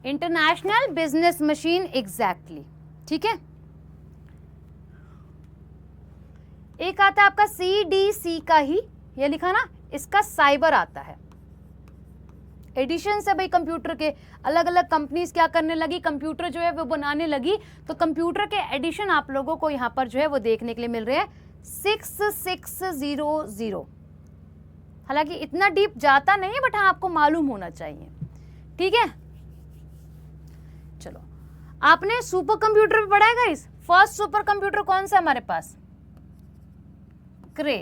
International business machine, exactly. ठीक है, एक आता है आपका CDC का ही, ये लिखा ना, इसका साइबर आता है। एडिशन से भाई कंप्यूटर के अलग अलग कंपनीज क्या करने लगी, कंप्यूटर जो है वो बनाने लगी, तो कंप्यूटर के एडिशन आप लोगों को यहाँ पर जो है वो देखने के लिए मिल रहे हैं 6600। हालांकि इतना डीप जाता नहीं है, बट हाँ आपको मालूम होना चाहिए। ठीक है, चलो, आपने सुपर कंप्यूटर पे पढ़ा है गाइस। फर्स्ट सुपर कंप्यूटर कौन सा हमारे पास? क्रे।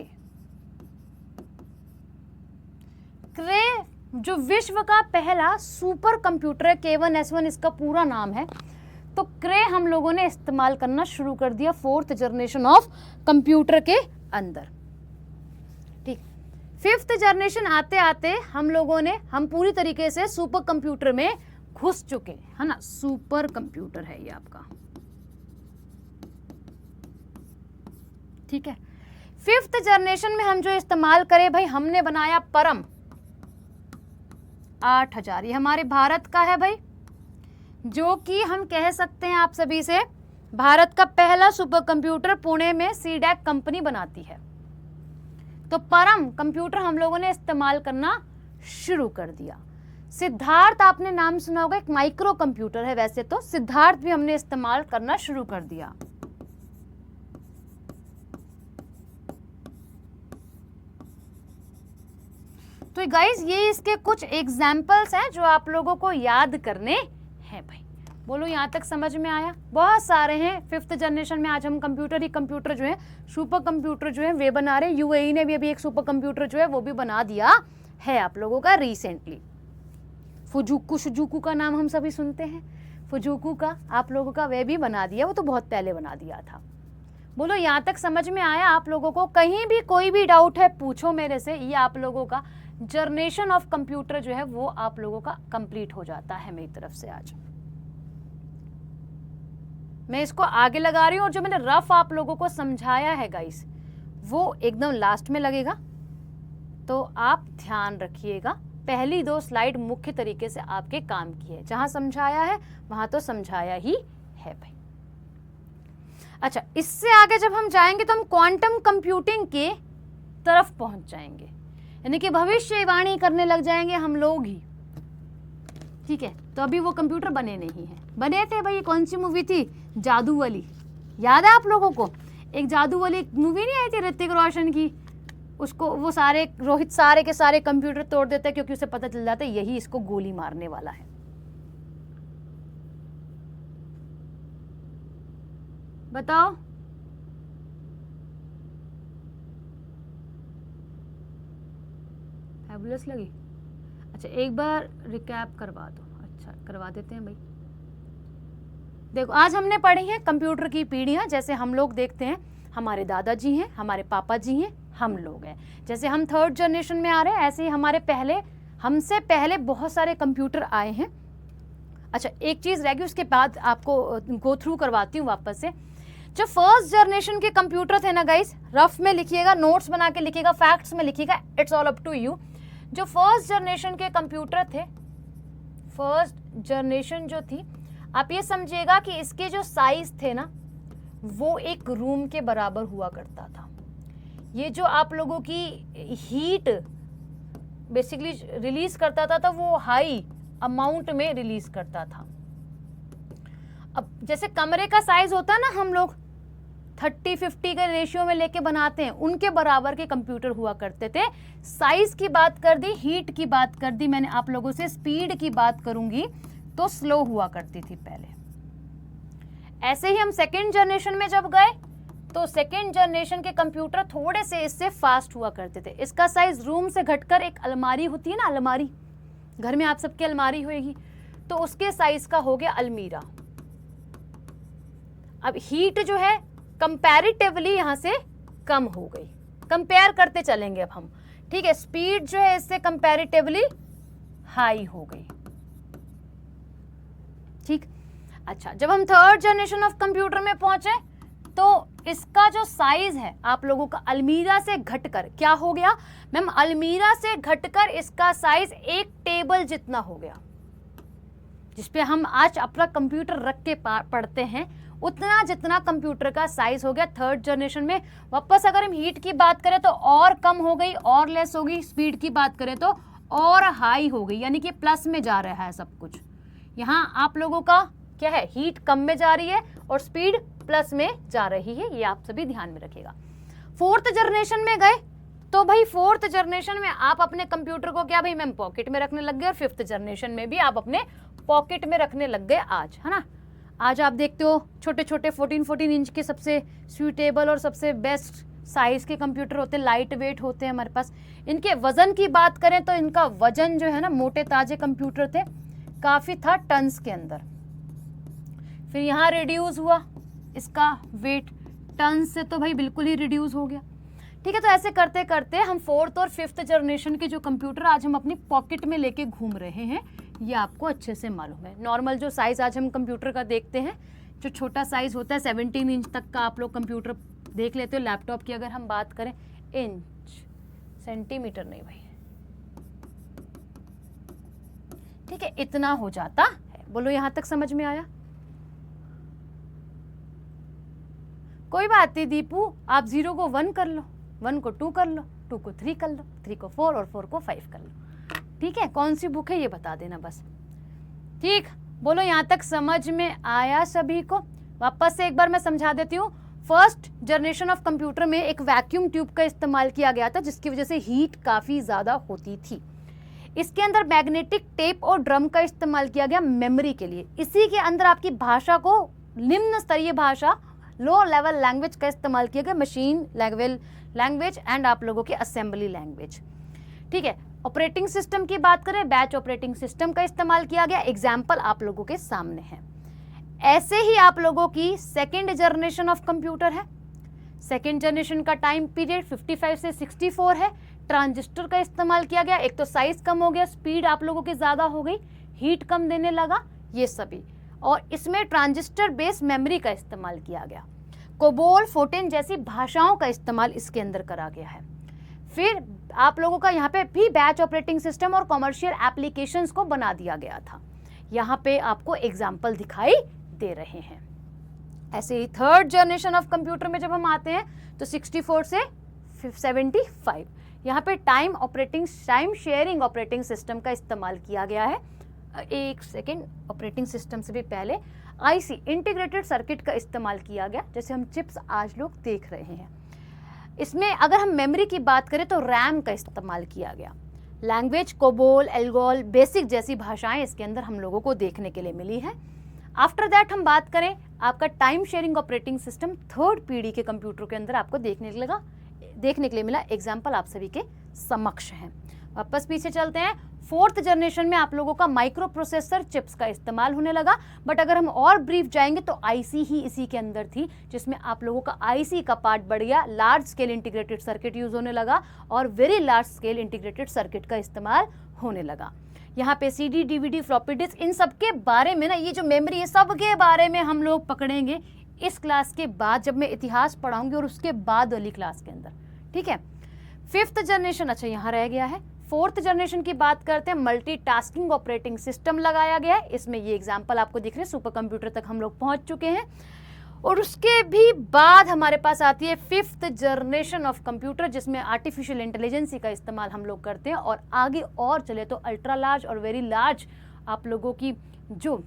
क्रे जो विश्व का पहला सुपर कंप्यूटर है, K1S1 इसका पूरा नाम है। तो क्रे हम लोगों ने इस्तेमाल करना शुरू कर दिया फोर्थ जनरेशन ऑफ कंप्यूटर के अंदर। ठीक, फिफ्थ जनरेशन आते आते हम पूरी तरीके से सुपर कंप्यूटर में घुस चुके हैं, है ना। सुपर कंप्यूटर है ये आपका। ठीक है, फिफ्थ जनरेशन में हम जो इस्तेमाल करें भाई, हमने बनाया परम 8000। ये हमारे भारत का है भाई, जो कि हम कह सकते हैं आप सभी से भारत का पहला सुपर कंप्यूटर पुणे में CDAC कंपनी बनाती है। तो परम कंप्यूटर हम लोगों ने इस्तेमाल करना शुरू कर दिया। सिद्धार्थ आपने नाम सुना होगा, एक माइक्रो कंप्यूटर है वैसे तो, सिद्धार्थ भी हमने इस्तेमाल करना शुरू कर दिया। तो गाइस ये इसके कुछ एग्जाम्पल्स हैं जो आप लोगों को याद करने हैं भाई। बोलो यहाँ तक समझ में आया? बहुत सारे हैं फिफ्थ जनरेशन में। आज हम कंप्यूटर ही कंप्यूटर जो है, सुपर कंप्यूटर जो है वे बना रहे हैं। UAE ने भी अभी एक सुपर कंप्यूटर जो है वो भी बना दिया है आप लोगों का रिसेंटली। फुजुकू का नाम हम सभी सुनते हैं, फुजुकू का आप लोगों का वे भी बना दिया, वो तो बहुत पहले बना दिया था। बोलो यहाँ तक समझ में आया आप लोगों को? कहीं भी कोई भी डाउट है पूछो मेरे से। ये आप लोगों का जनरेशन ऑफ कंप्यूटर जो है वो आप लोगों का कंप्लीट हो जाता है मेरी तरफ से आज। मैं इसको आगे लगा रही हूँ और जो मैंने रफ आप लोगों को समझाया है गाइस वो एकदम लास्ट में लगेगा, तो आप ध्यान रखिएगा। पहली 2 स्लाइड मुख्य तरीके से आपके काम की है, जहां समझाया है वहां तो समझाया ही है भाई। अच्छा, इससे आगे जब हम जाएंगे तो हम क्वांटम कंप्यूटिंग के तरफ पहुंच जाएंगे, यानी कि भविष्यवाणी करने लग जाएंगे हम लोग ही। ठीक है, तो अभी वो कंप्यूटर बने नहीं है, बने थे भाई। कौन सी मूवी थी? जादू वाली, याद है आप लोगों को? एक जादू वाली मूवी नहीं आई थी ऋतिक रोशन की? उसको वो सारे रोहित सारे के सारे कंप्यूटर तोड़ देता है क्योंकि उसे पता चल जाता है यही इसको गोली मारने वाला है। बताओ, फैबुलस लगी? अच्छा, एक बार रिकैप करवा दो। अच्छा, करवा देते हैं भाई। देखो, आज हमने पढ़ी है कंप्यूटर की पीढ़ियां। जैसे हम लोग देखते हैं, हमारे दादाजी हैं, हमारे पापा जी हैं, हम लोग हैं। जैसे हम 3rd जनरेशन में आ रहे हैं, ऐसे ही हमसे पहले बहुत सारे कंप्यूटर आए हैं। अच्छा, एक चीज़ रह गई, उसके बाद आपको गो थ्रू करवाती हूँ वापस से। जो 1st जनरेशन के कंप्यूटर थे ना गाइस, रफ में लिखिएगा, नोट्स बना के लिखिएगा, फैक्ट्स में लिखिएगा, it's all up to you. जो 1st जनरेशन के कंप्यूटर थे, 1st जनरेशन जो थी, आप ये समझिएगा कि इसके जो साइज थे ना वो एक रूम के बराबर हुआ करता था। ये जो आप लोगों की हीट बेसिकली रिलीज करता था तो वो हाई अमाउंट में रिलीज करता था। अब जैसे कमरे का साइज होता है ना, हम लोग 30-50 के रेशियो में लेके बनाते हैं, उनके बराबर के कंप्यूटर हुआ करते थे। साइज की बात कर दी, हीट की बात कर दी मैंने आप लोगों से, स्पीड की बात करूंगी तो स्लो हुआ करती थी पहले। ऐसे ही हम 2nd जनरेशन में जब गए तो 2nd जनरेशन के कंप्यूटर थोड़े से इससे फास्ट हुआ करते थे। इसका साइज रूम से घटकर, एक अलमारी होती है ना, अलमारी, घर में आप सबकी अलमारी होगी, तो उसके साइज का हो गया अलमीरा। अब हीट जो है कंपैरेटिवली यहां से कम हो गई, कंपेयर करते चलेंगे अब हम। ठीक है, स्पीड जो है इससे कंपैरेटिवली हाई हो गई। ठीक, अच्छा, जब हम 3rd जनरेशन ऑफ कंप्यूटर में पहुंचे तो इसका जो साइज है आप लोगों का अलमीरा से घटकर क्या हो गया मैम? अलमीरा से घटकर इसका साइज एक टेबल जितना हो गया, जिसपे हम आज अपना कंप्यूटर रख के पढ़ते हैं, उतना जितना कंप्यूटर का साइज हो गया 3rd जनरेशन में। वापस अगर हम हीट की बात करें तो और कम हो गई, और लेस हो गई। स्पीड की बात करें तो और हाई हो गई, यानी कि प्लस में जा रहा है सब कुछ। यहाँ आप लोगों का क्या है, हीट कम में जा रही है और स्पीड प्लस में जा रही है, ये आप सभी ध्यान में रखिएगा। 4th जनरेशन में गए तो भाई 4th जनरेशन में आप अपने कंप्यूटर को क्या भाई मैम पॉकेट में रखने लग गए, और 5th जनरेशन में भी आप अपने पॉकेट में रखने लग गए आज, है ना। आज आप देखते हो छोटे छोटे 14 इंच के सबसे स्यूटेबल और सबसे बेस्ट साइज के कंप्यूटर होते हैं, लाइट वेट होते हैं हमारे पास। इनके वजन की बात करें तो इनका वजन जो है ना, मोटे ताजे कंप्यूटर थे, काफी था टन्स के अंदर। फिर यहाँ रिड्यूस हुआ इसका वेट, टन से तो भाई बिल्कुल ही रिड्यूस हो गया। ठीक है, तो ऐसे करते करते हम 4th और 5th जनरेशन के जो कंप्यूटर आज हम अपनी पॉकेट में लेके घूम रहे हैं, ये आपको अच्छे से मालूम है। नॉर्मल जो साइज आज हम कंप्यूटर का देखते हैं, जो छोटा साइज होता है 17 इंच तक का आप लोग कंप्यूटर देख लेते हो। लैपटॉप की अगर हम बात करें, इंच, सेंटीमीटर नहीं भाई, ठीक है, इतना हो जाता है। बोलो यहाँ तक समझ में आया? कोई बात नहीं दीपू, आप 0 को 1 कर लो, 1 को 2 कर लो, 2 को 3 कर लो, 3 को 4 और 4 को 5 कर लो। ठीक है, कौन सी बुक है ये बता देना बस। ठीक, बोलो यहाँ तक समझ में आया सभी को? वापस से एक बार मैं समझा देती हूँ। 1st जनरेशन ऑफ कंप्यूटर में एक वैक्यूम ट्यूब का इस्तेमाल किया गया था, जिसकी वजह से हीट काफी ज्यादा होती थी। इसके अंदर मैग्नेटिक टेप और ड्रम का इस्तेमाल किया गया मेमोरी के लिए। इसी के अंदर आपकी भाषा को, निम्न स्तरीय भाषा, लो लेवल लैंग्वेज का इस्तेमाल किया गया, मशीन लैंग्वेज एंड आप लोगों की असेंबली लैंग्वेज। ठीक है, ऑपरेटिंग सिस्टम की बात करें, बैच ऑपरेटिंग सिस्टम का इस्तेमाल किया गया। एग्जाम्पल आप लोगों के सामने है। ऐसे ही आप लोगों की 2nd जनरेशन ऑफ कंप्यूटर है। 2nd जनरेशन का टाइम पीरियड 55 से 64 है। ट्रांजिस्टर का इस्तेमाल किया गया। एक तो साइज कम हो गया, स्पीड आप लोगों की ज्यादा हो गई, हीट कम देने लगा, ये सभी। और इसमें ट्रांजिस्टर बेस्ड मेमोरी का इस्तेमाल किया गया। कोबोल, फोर्टेन जैसी भाषाओं का इस्तेमाल इसके अंदर करा गया है। फिर आप लोगों का यहाँ पे भी बैच ऑपरेटिंग सिस्टम और कमर्शियल एप्लीकेशंस को बना दिया गया था। यहाँ पे आपको एग्जाम्पल दिखाई दे रहे हैं। ऐसे ही थर्ड जनरेशन ऑफ कंप्यूटर में जब हम आते हैं तो 64 से 75 यहाँ पे टाइम शेयरिंग ऑपरेटिंग सिस्टम का इस्तेमाल किया गया है। एक सेकेंड, ऑपरेटिंग सिस्टम से भी पहले आईसी इंटीग्रेटेड सर्किट का इस्तेमाल किया गया, जैसे हम चिप्स आज लोग देख रहे हैं। इसमें अगर हम मेमोरी की बात करें तो रैम का इस्तेमाल किया गया। लैंग्वेज कोबोल, एल्गोल, बेसिक जैसी भाषाएं इसके अंदर हम लोगों को देखने के लिए मिली है। आफ्टर दैट हम बात करें आपका time sharing operating system third पीढ़ी के कंप्यूटर के अंदर आपको देखने के लिए मिला। एग्जाम्पल आप सभी के समक्ष है। वापस पीछे चलते हैं। फोर्थ जनरेशन में आप लोगों का माइक्रो प्रोसेसर चिप्स का इस्तेमाल होने लगा, बट अगर हम और ब्रीफ जाएंगे तो आईसी ही इसी के अंदर थी, जिसमें आप लोगों का आईसी का पार्ट बढ़ गया। Large scale integrated circuit use होने लगा और very large scale integrated circuit का इस्तेमाल होने लगा। यहाँ पे सीडी, डीवीडी, फ्लॉपी डिस्क, इन सब के बारे में ना, ये जो मेमोरी है सब के बारे में हम लोग पकड़ेंगे इस क्लास के बाद, जब मैं इतिहास पढ़ाऊंगी और उसके बाद वाली क्लास के अंदर, ठीक है। फिफ्थ जनरेशन, अच्छा यहाँ रह गया है। फोर्थ जनरेशन की बात करते हैं। मल्टीटास्किंग ऑपरेटिंग सिस्टम लगाया गया है। इसमें ये एग्जांपल आपको दिख रहे हैं। सुपर कंप्यूटर तक हम लोग पहुंच चुके हैं। और उसके भी बाद हमारे पास आती है फिफ्थ जनरेशन ऑफ कंप्यूटर, जिसमें आर्टिफिशियल इंटेलिजेंस का इस्तेमाल हम लोग करते हैं। और आगे और चले तो अल्ट्रा लार्ज और वेरी लार्ज आप लोगों की जो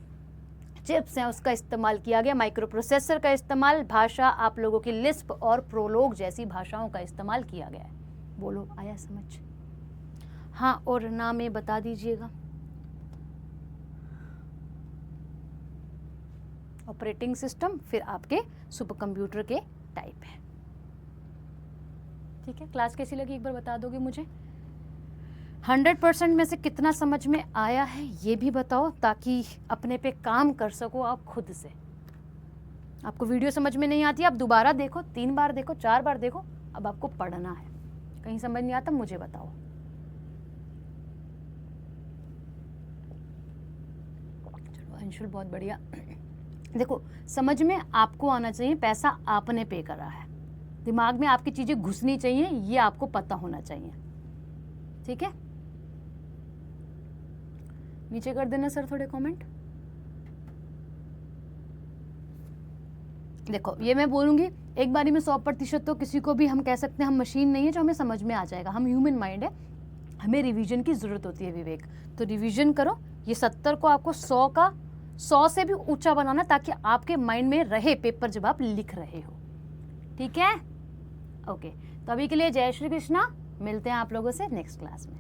चिप्स हैं उसका इस्तेमाल किया गया। माइक्रो प्रोसेसर का इस्तेमाल, भाषा आप लोगों की लिस्प और प्रोलोग जैसी भाषाओं का इस्तेमाल किया गया है। बोलो, आया समझ? हाँ, और नाम ये बता दीजिएगा। ऑपरेटिंग सिस्टम, फिर आपके सुपर कंप्यूटर के टाइप है। ठीक है, क्लास कैसी लगी एक बार बता दोगे मुझे? 100% में से कितना समझ में आया है ये भी बताओ, ताकि अपने पे काम कर सको आप खुद से। आपको वीडियो समझ में नहीं आती, आप दोबारा देखो, 3 बार देखो, 4 बार देखो। अब आपको पढ़ना है। कहीं समझ नहीं आता मुझे बताओ। चलो अंशुल, बहुत बढ़िया। देखो, समझ में आपको आना चाहिए, पैसा आपने पे करा है, दिमाग में आपकी चीजें घुसनी चाहिए, ये आपको पता होना चाहिए। ठीक है, नीचे कर देना सर थोड़े कमेंट। देखो, ये मैं बोलूंगी एक बारी में 100%, तो किसी को भी हम कह सकते हैं हम मशीन नहीं है जो हमें समझ में आ जाएगा। हम ह्यूमन माइंड है, हमें रिवीजन की जरूरत होती है विवेक। तो रिवीजन करो, ये 70 को आपको 100 से भी ऊंचा बनाना, ताकि आपके माइंड में रहे पेपर जब आप लिख रहे हो। ठीक है, ओके। तो अभी के लिए जय श्री कृष्णा, मिलते हैं आप लोगों से नेक्स्ट क्लास में।